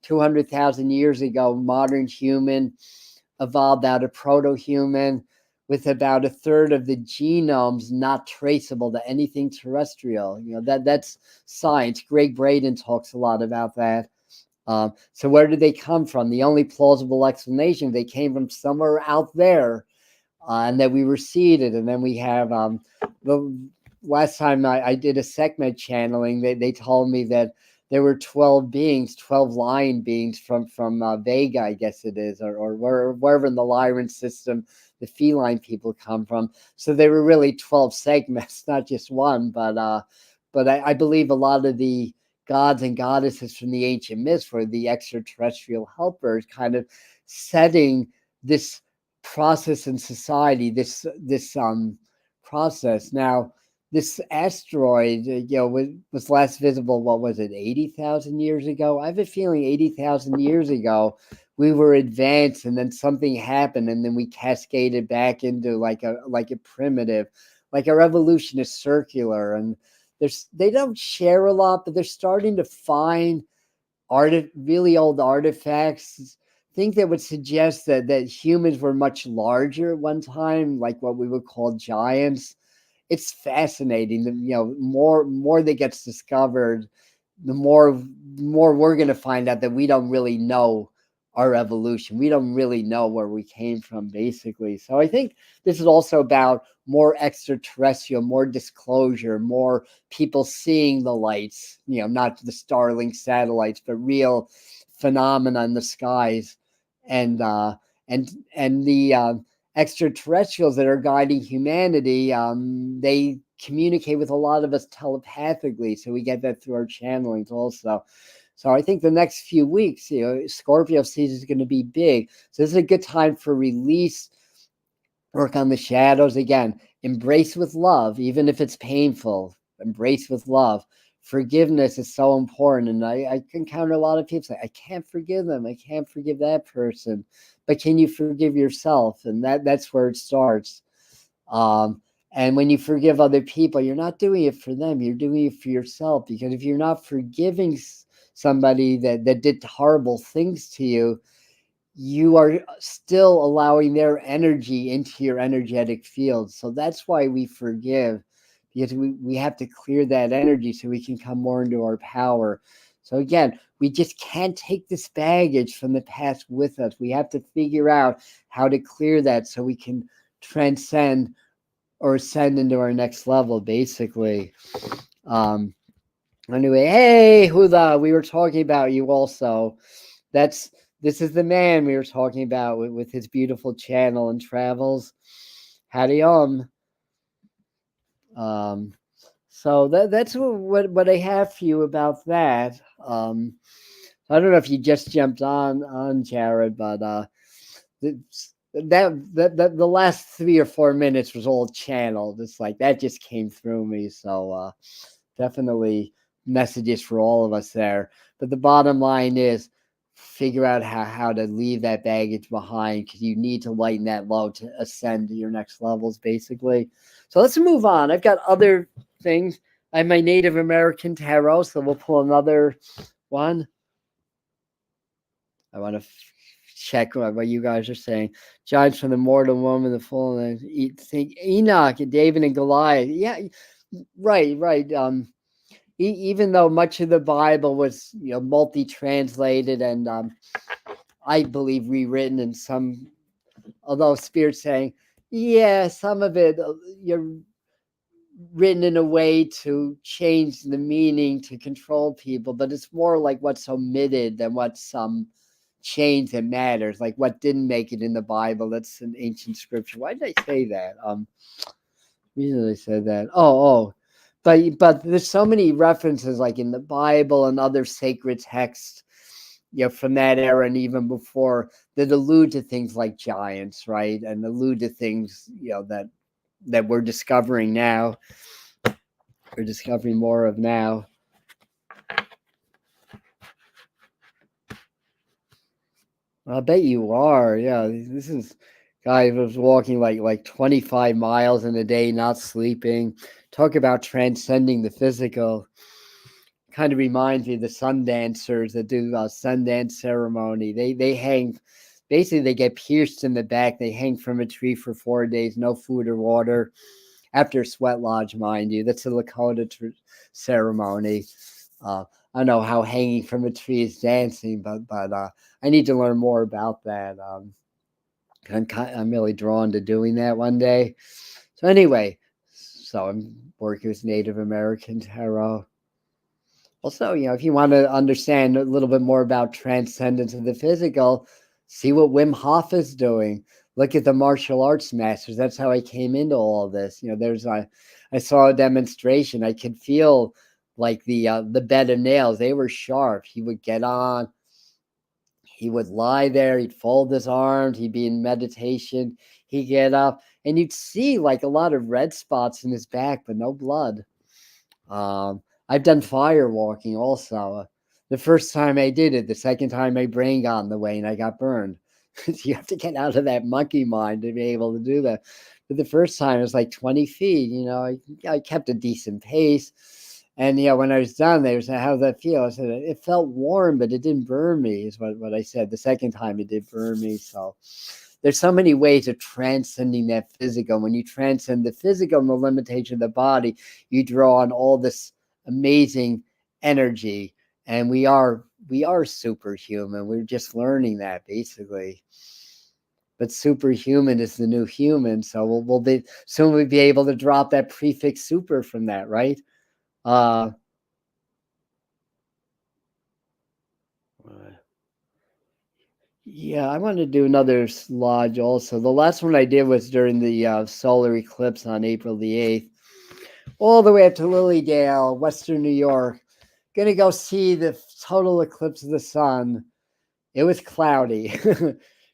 200,000 years ago, modern human evolved out of proto-human with about a third of the genomes not traceable to anything terrestrial. That's science. Greg Braden talks a lot about that. So where did they come from? The only plausible explanation, they came from somewhere out there, and that we were seeded. And then we have the last time I did a segment channeling, they told me that there were 12 beings, 12 lion beings from Vega, I guess it is, or wherever in the Lyran system the feline people come from. So they were really 12 segments, not just one. But I believe a lot of the gods and goddesses from the ancient myths were the extraterrestrial helpers, kind of setting this process in society, this process. Now, this asteroid, was last visible, what was it, 80,000 years ago? I have a feeling 80,000 years ago, we were advanced, and then something happened, and then we cascaded back into like a primitive, like our evolution is circular, and they don't share a lot, but they're starting to find really old artifacts, things that would suggest that humans were much larger at one time, like what we would call giants. It's fascinating. More that gets discovered, the more we're going to find out that we don't really know our evolution. We don't really know where we came from, basically. So I think this is also about more extraterrestrial, more disclosure, more people seeing the lights, not the Starlink satellites, but real phenomena in the skies, and the extraterrestrials that are guiding humanity. They communicate with a lot of us telepathically, so we get that through our channelings also. So I think the next few weeks, Scorpio season is going to be big. So this is a good time for release, work on the shadows again, embrace with love, even if it's painful, embrace with love. Forgiveness is so important. And I encounter a lot of people say, I can't forgive them. I can't forgive that person. But can you forgive yourself? And that's where it starts. And when you forgive other people, you're not doing it for them. You're doing it for yourself. Because if you're not forgiving somebody that did horrible things to you, you are still allowing their energy into your energetic field. So that's why we forgive, because we have to clear that energy so we can come more into our power. So again, we just can't take this baggage from the past with us. We have to figure out how to clear that so we can transcend or ascend into our next level, basically. Anyway, hey, Huda, we were talking about you also. This is the man we were talking about with his beautiful channel and travels. Howdy. So that's what I have for you about that. I don't know if you just jumped on Jared, but the last 3 or 4 minutes was all channeled. It's like that just came through me. So definitely messages for all of us there. But the bottom line is, figure out how to leave that baggage behind, because you need to lighten that load to ascend to your next levels, basically. So let's move on. I've got other things. I have my Native American tarot, so we'll pull another one. I want to check what you guys are saying. Giants from the mortal woman, the full, think Enoch and David and Goliath. Yeah, right. Even though much of the Bible was, multi-translated and I believe rewritten, and some, although Spirit's saying, yeah, some of it you're written in a way to change the meaning to control people, but it's more like what's omitted than what's some change that matters, like what didn't make it in the Bible. That's an ancient scripture. Why did I say that? Reason I said that. But there's so many references, like in the Bible and other sacred texts, from that era and even before, that allude to things like giants, right? And allude to things, that we're discovering now. We're discovering more of now. I bet you are. Yeah, this is guy was walking like 25 miles in a day, not sleeping. Talk about transcending the physical. Kind of reminds me of the sun dancers that do Sundance ceremony. They hang, basically they get pierced in the back. They hang from a tree for 4 days, no food or water, after a sweat lodge, mind you. That's a Lakota ceremony. I don't know how hanging from a tree is dancing, but I need to learn more about that. I'm really drawn to doing that one day. So anyway, I'm working with Native American tarot. Also, if you want to understand a little bit more about transcendence of the physical, see what Wim Hof is doing. Look at the martial arts masters. That's how I came into all of this. I saw a demonstration. I could feel like the bed of nails. They were sharp. He would get on. he would lie there, he'd fold his arms, he'd be in meditation, he'd get up, and you'd see like a lot of red spots in his back, but no blood. I've done fire walking also. The first time I did it, the second time my brain got in the way and I got burned. You have to get out of that monkey mind to be able to do that. But the first time it was like 20 feet, I kept a decent pace. And when I was done, they said, "How did that feel?" I said, "It felt warm, but it didn't burn me," is what I said. The second time it did burn me. So there's so many ways of transcending that physical. When you transcend the physical and the limitation of the body, you draw on all this amazing energy. And we are superhuman. We're just learning that basically. But superhuman is the new human. So we'll be soon we'll be able to drop that prefix super from that, right? Yeah, I want to do another lodge also. The last one I did was during the solar eclipse on April the 8th, all the way up to Lilydale, Western New York. Going to go see the total eclipse of the sun. It was cloudy.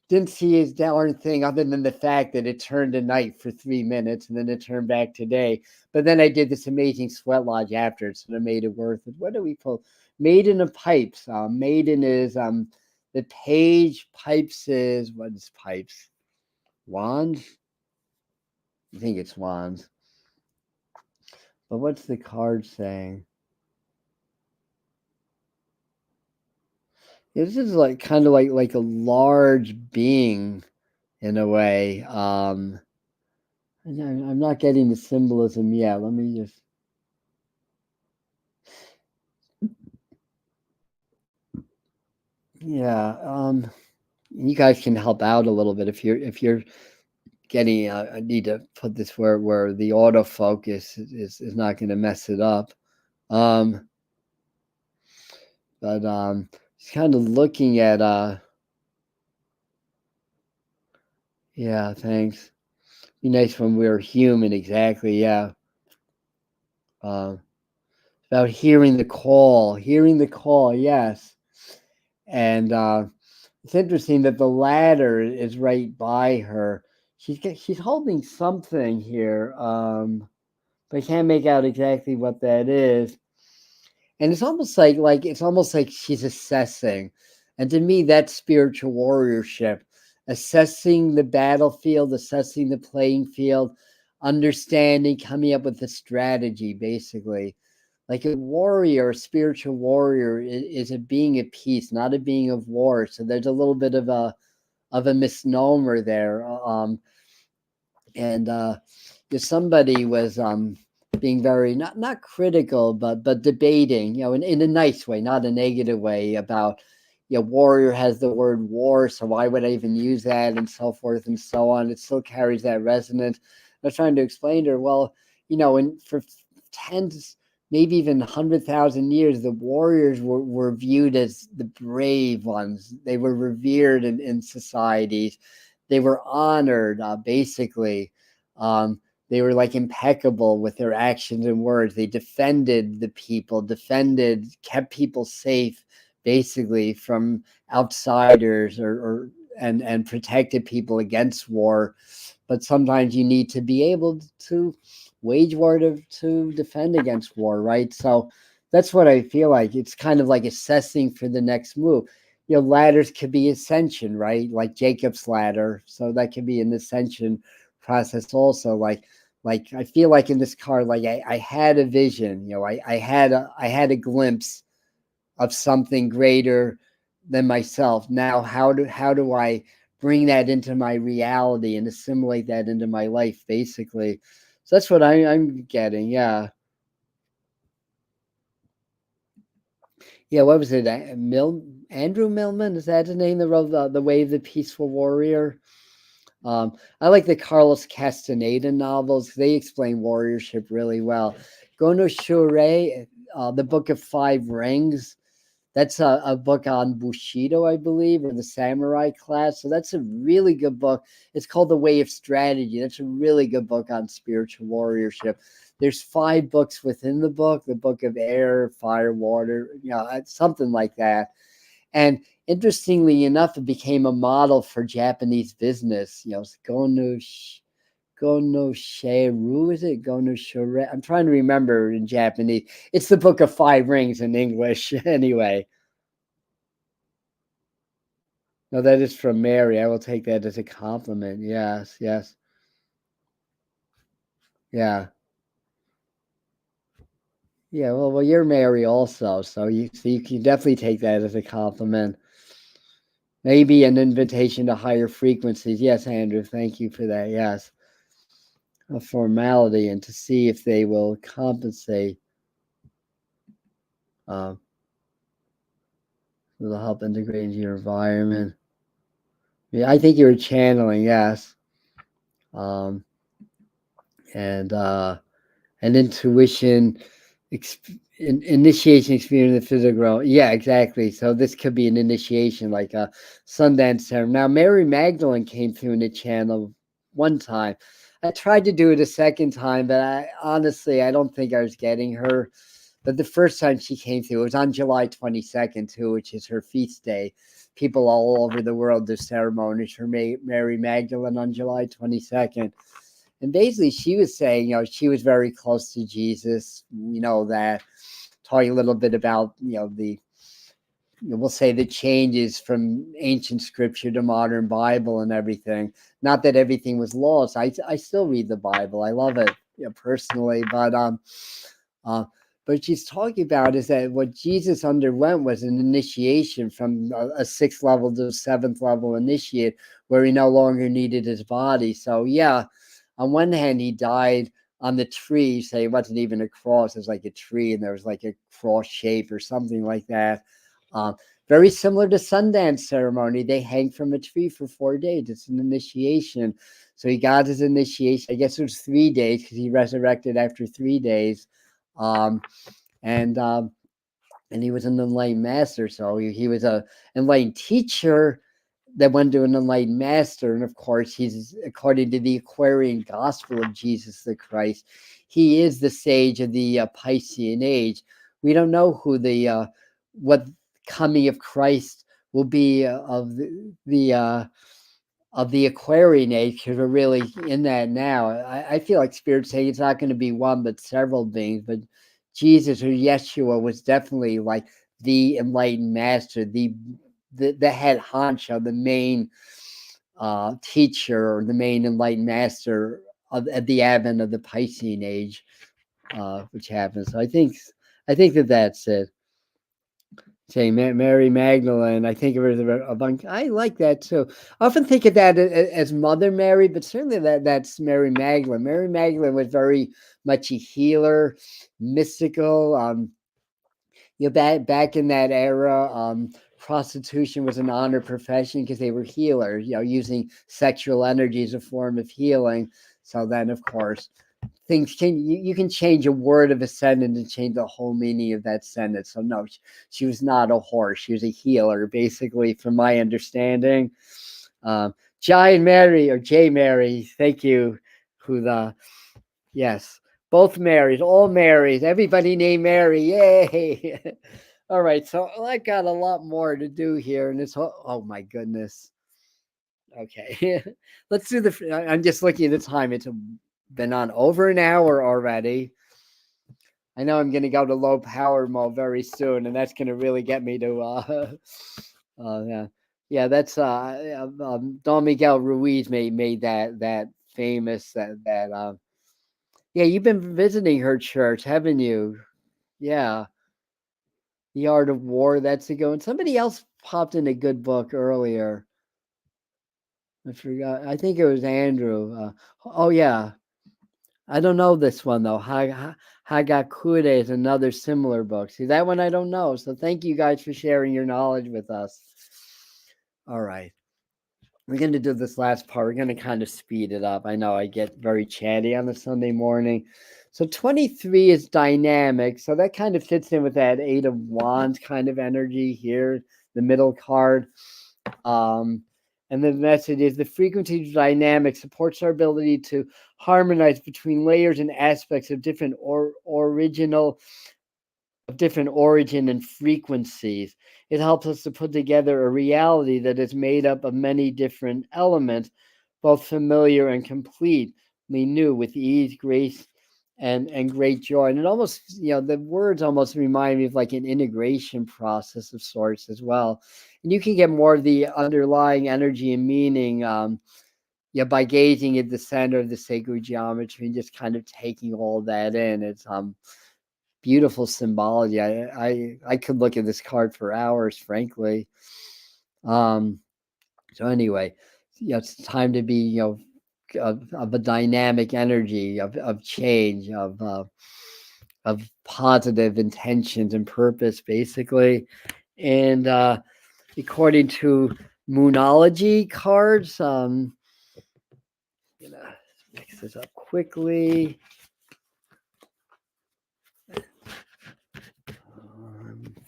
Didn't see his darn thing other than the fact that it turned to night for 3 minutes and then it turned back to day. But then I did this amazing sweat lodge after it, so it made it worth it. What do we pull? Maiden of Pipes. Maiden is the page. Pipes is, what is pipes? Wands? I think it's wands. But what's the card saying? This is like kind of like a large being in a way. I'm not getting the symbolism yet. Let me just. Yeah, you guys can help out a little bit if you're getting. I need to put this where the autofocus is not going to mess it up. But just kind of looking at. Yeah, thanks. Be nice when we were human. Exactly. Yeah. About hearing the call. Hearing the call. Yes. And it's interesting that the ladder is right by her. She's holding something here, but I can't make out exactly what that is. And it's almost like she's assessing, and to me, that's spiritual warriorship, assessing the battlefield, assessing the playing field, understanding, coming up with a strategy, basically. Like a warrior, a spiritual warrior is a being of peace, not a being of war. So there's a little bit of a misnomer there. And somebody was being very not critical, but debating, in a nice way, not a negative way, about warrior has the word war, so why would I even use that, and so forth and so on. It still carries that resonance. I was trying to explain to her, well, for tens, maybe even 100,000 years, the warriors were viewed as the brave ones. They were revered in societies. They were honored, basically. They were like impeccable with their actions and words. They defended the people, kept people safe, basically, from outsiders, and protected people against war. But sometimes you need to be able to wage war to defend against war, right? So that's what I feel like. It's kind of like assessing for the next move. Ladders could be ascension, right? Like Jacob's ladder. So that could be an ascension process also. Like I feel like in this card, like I had a vision, I had a glimpse of something greater than myself. Now, how do I bring that into my reality and assimilate that into my life, basically? So that's what I'm getting. Yeah. Yeah, what was it? Andrew Millman, is that his name? That wrote the Way of the Peaceful Warrior. I like the Carlos Castaneda novels. They explain warriorship really well. Gono Shure, the Book of Five Rings. That's a book on Bushido, I believe, or the samurai class. So that's a really good book. It's called The Way of Strategy. That's a really good book on spiritual warriorship. There's 5 books within the book of Air, Fire, Water, something like that. And interestingly enough, it became a model for Japanese business. Gono Sheru, is it? Gono Shure? I'm trying to remember in Japanese. It's the Book of Five Rings in English, anyway. No, that is from Mary. I will take that as a compliment. Yes, yes. Yeah. Yeah, well, you're Mary also, so you can definitely take that as a compliment. Maybe an invitation to higher frequencies. Yes, Andrew, thank you for that. Yes. A formality and to see if they will compensate. Uh, it'll help integrate into your environment. Yeah, I think you're channeling, yes. Um, and an intuition, initiation experience in the physical realm. Yeah, exactly. So this could be an initiation, like a Sundance ceremony. Now, Mary Magdalene came through in the channel one time. I tried to do it a second time, but I don't think I was getting her. But the first time she came through, it was on July 22nd, too, which is her feast day. People all over the world do ceremonies for Mary Magdalene on July 22nd. And basically, she was saying, she was very close to Jesus. That talking a little bit about, we'll say the changes from ancient scripture to modern Bible and everything. Not that everything was lost. I still read the Bible. I love it, personally. But she's talking about is that what Jesus underwent was an initiation from a sixth level to a seventh level initiate, where he no longer needed his body. So yeah, on one hand, he died on the tree. Say it wasn't even a cross; it was like a tree, and there was like a cross shape or something like that. Um, Very similar to Sundance ceremony. They hang from a tree for 4 days. It's an initiation. So he got his initiation. I guess it was 3 days because he resurrected after 3 days. Um, and and he was an enlightened master. So he was a enlightened teacher that went to an enlightened master. And of course, he's, according to the Aquarian gospel of Jesus the Christ, he is the sage of the Piscean age. We don't know who what coming of Christ will be of the Aquarian age, because we're really in that now. I feel like Spirit's saying it's not going to be one, but several beings. But Jesus or Yeshua was definitely like the enlightened master, the head honcho, the main teacher, or the main enlightened master at the advent of the Piscean age, which happens. So I think that that's it. Say Mary Magdalene. I think of her as a bunch. I like that too. I often think of that as Mother Mary, but certainly that's Mary Magdalene. Mary Magdalene was very much a healer, mystical. Back in that era, prostitution was an honor profession because they were healers. Using sexual energy as a form of healing. So then, of course, things can you can change a word of a sentence and change the whole meaning of that sentence. So no, she was not a whore. She was a healer, basically, from my understanding. Jai and Mary, or J Mary, thank you. Yes, both Marys, all Marys, everybody named Mary. Yay! All right, so I got a lot more to do here, and oh my goodness. Okay, let's do I'm just looking at the time. It's been on over an hour already. I know I'm going to go to low power mode very soon, and that's going to really get me to yeah. That's Don Miguel Ruiz made that famous that yeah. You've been visiting her church, haven't you? Yeah, The Art of War. That's a good one. Somebody else popped in a good book earlier. I forgot. I think it was Andrew. Oh yeah, I don't know this one though. Hagakure is another similar book. See, that one I don't know. So thank you guys for sharing your knowledge with us. All right. We're going to do this last part. We're going to kind of speed it up. I know I get very chatty on a Sunday morning. So 23 is dynamic. So that kind of fits in with that 8 of Wands kind of energy here, the middle card. And the message is the frequency of dynamic supports our ability to harmonize between layers and aspects of different original different origin and frequencies. It helps us to put together a reality that is made up of many different elements, both familiar and completely new, with ease, grace, and great joy. And it almost, the words almost remind me of like an integration process of sorts as well. And you can get more of the underlying energy and meaning, by gazing at the center of the sacred geometry and just kind of taking all that in. It's beautiful symbology. I could look at this card for hours, frankly. So anyway, it's time to be, of a dynamic energy of change, of positive intentions and purpose, basically. And according to Moonology cards, I'm gonna mix this up quickly.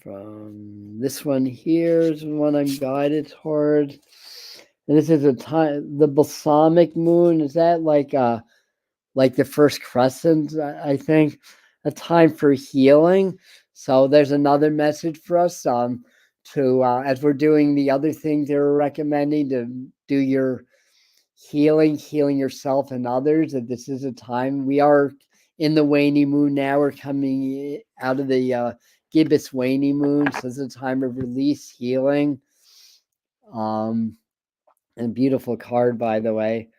From this one here is the one I'm guided toward. And this is the balsamic moon. Is that like the first crescent, I think? A time for healing. So there's another message for us to as we're doing the other things they're recommending, to do your healing yourself and others, that this is a time. We are in the waning moon now. We're coming out of the gibbous waning moon, so it's a time of release, healing. And beautiful card, by the way.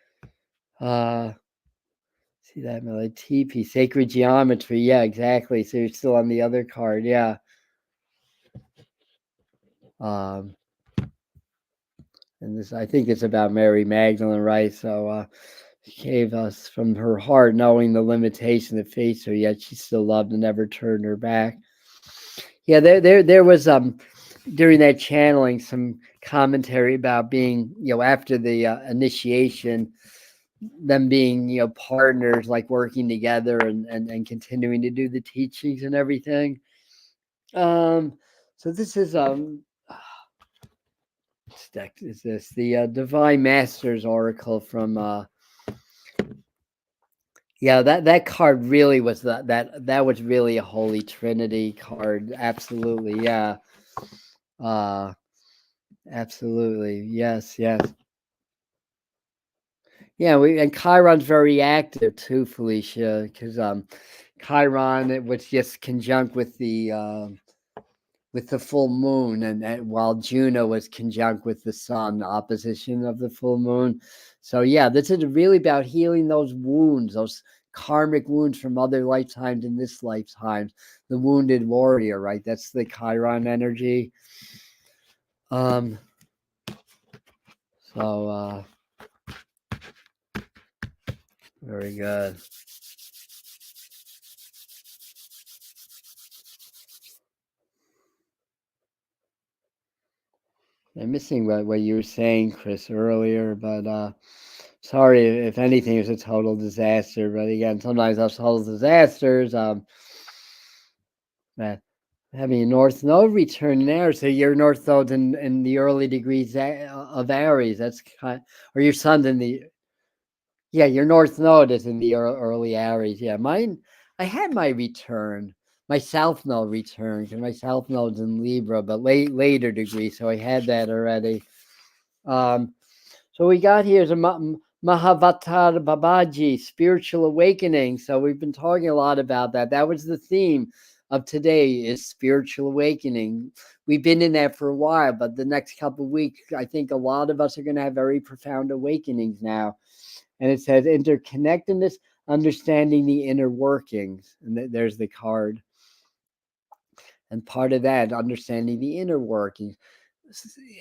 See that, TP, sacred geometry. Yeah, exactly. So you're still on the other card. Yeah. And this, I think it's about Mary Magdalene, right? So she gave us from her heart, knowing the limitation that faced her, yet she still loved and never turned her back. Yeah, there was during that channeling some commentary about being, after the initiation, them being, partners, like working together and continuing to do the teachings and everything. So this is deck is this the Divine Masters Oracle from that card really was that was really a Holy Trinity card. Absolutely. Yeah. Absolutely. Yes. Yeah, and Chiron's very active too, Felicia, because Chiron, it was just conjunct with the full moon, and while Juno was conjunct with the sun, opposition of the full moon. So yeah, this is really about healing those wounds, those karmic wounds from other lifetimes and this lifetime. The wounded warrior, right? That's the Chiron energy. So very good. I'm missing what you were saying, Chris, earlier, but sorry if anything is a total disaster. But again, sometimes those total disasters, having a North Node return there, so your North Node's in the early degrees of Aries. That's or your Sun's in the your North Node is in the early Aries. Yeah, mine. I had my return, my South Node return, because my South Node's in Libra, but later degree. So I had that already. So we got here is a Mahavatar Babaji, spiritual awakening. So we've been talking a lot about that. That was the theme of today, is spiritual awakening. We've been in that for a while, but the next couple of weeks, I think a lot of us are going to have very profound awakenings now. And it says interconnectedness, understanding the inner workings. And there's the card. And part of that, understanding the inner workings,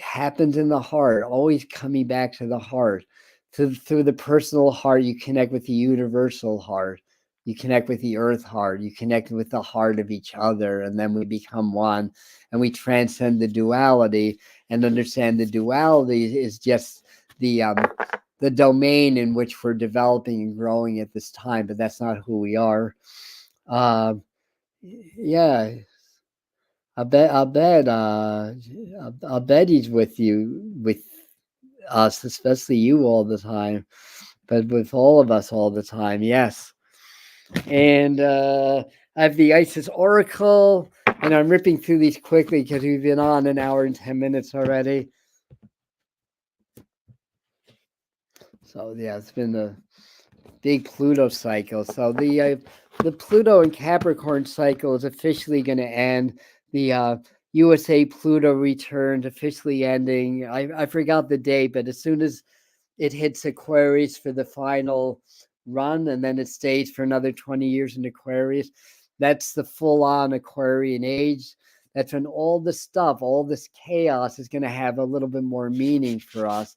happens in the heart, always coming back to the heart. Through the personal heart, you connect with the universal heart. You connect with the earth heart. You connect with the heart of each other, and then we become one. And we transcend the duality and understand the duality is just the domain in which we're developing and growing at this time, but that's not who we are. Yeah. I bet he's with us, especially you, all the time, but with all of us all the time. Yes. And I have the Isis Oracle, And I'm ripping through these quickly because we've been on an hour and 10 minutes already. So yeah, it's been a big Pluto cycle. So the Pluto and Capricorn cycle is officially going to end. The USA Pluto returns officially ending. I forgot the date, but as soon as it hits Aquarius for the final run, and then it stays for another 20 years in Aquarius, that's the full-on Aquarian age. That's when all the stuff, all this chaos is going to have a little bit more meaning for us.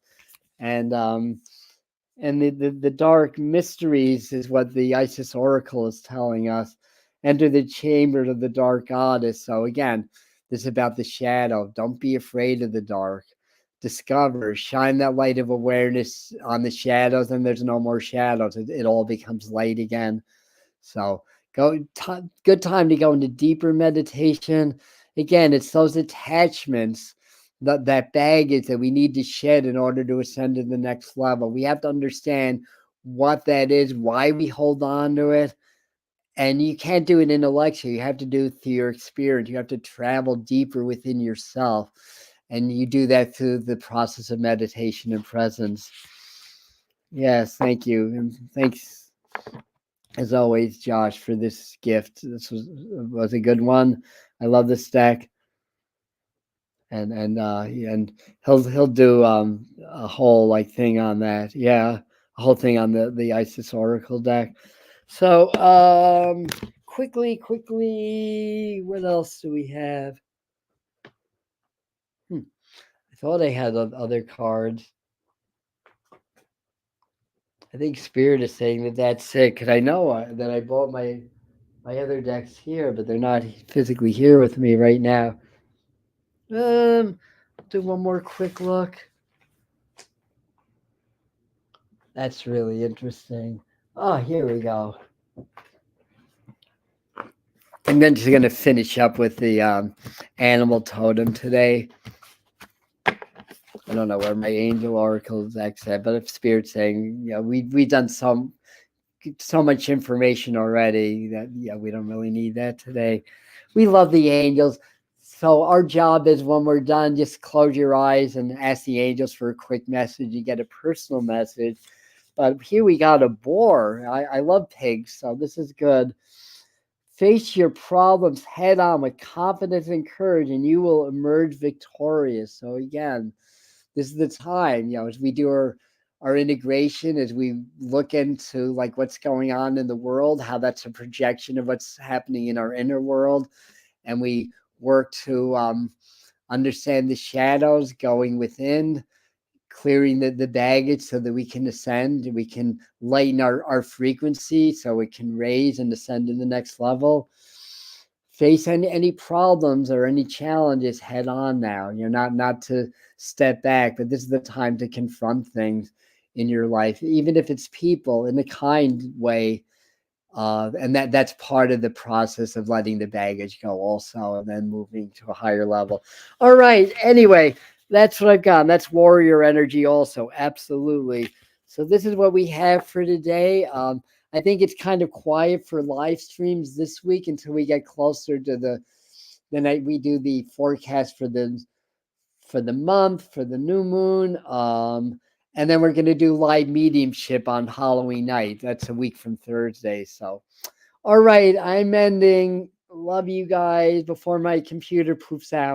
And the dark mysteries is what the Isis Oracle is telling us. Enter the chamber of the dark goddess. So again, this is about the shadow. Don't be afraid of the dark. Discover, shine that light of awareness on the shadows, and there's no more shadows. It all becomes light again. So good time to go into deeper meditation. Again, it's those attachments, that baggage that we need to shed in order to ascend to the next level. We have to understand what that is, why we hold on to it. And you can't do it intellectually. You have to do it through your experience. You have to travel deeper within yourself. And you do that through the process of meditation and presence. Yes, thank you. And thanks, as always, Josh, for this gift. This was a good one. I love this deck. And he'll do a whole thing on that. Yeah, a whole thing on the Isis Oracle deck. So quickly, what else do we have? I thought I had other cards. I think Spirit is saying that that's it, because I know that I bought my other decks here, but they're not physically here with me right now. Do one more quick look. That's really interesting. Oh, here we go. I'm then just going to finish up with the animal totem today. I don't know where my angel oracle is at, but if Spirit's saying, we've done so much information already that we don't really need that today. We love the angels. So our job is, when we're done, just close your eyes and ask the angels for a quick message. You get a personal message. But here we got a boar. I love pigs, so this is good. Face your problems head on with confidence and courage, and you will emerge victorious. So again, this is the time, as we do our integration, as we look into what's going on in the world, how that's a projection of what's happening in our inner world, and we work to understand the shadows going within, clearing the baggage so that we can ascend, we can lighten our frequency so it can raise and ascend to the next level. Face any problems or any challenges head on now. Not to step back, but this is the time to confront things in your life, even if it's people, in a kind way. And that's part of the process of letting the baggage go also, and then moving to a higher level. All right. Anyway, that's what I've got. That's warrior energy also. Absolutely. So this is what we have for today. I think it's kind of quiet for live streams this week until we get closer to the night we do the forecast for the month, for the new moon. And then we're going to do live mediumship on Halloween night. That's a week from Thursday. So, all right, I'm ending. Love you guys before my computer poofs out.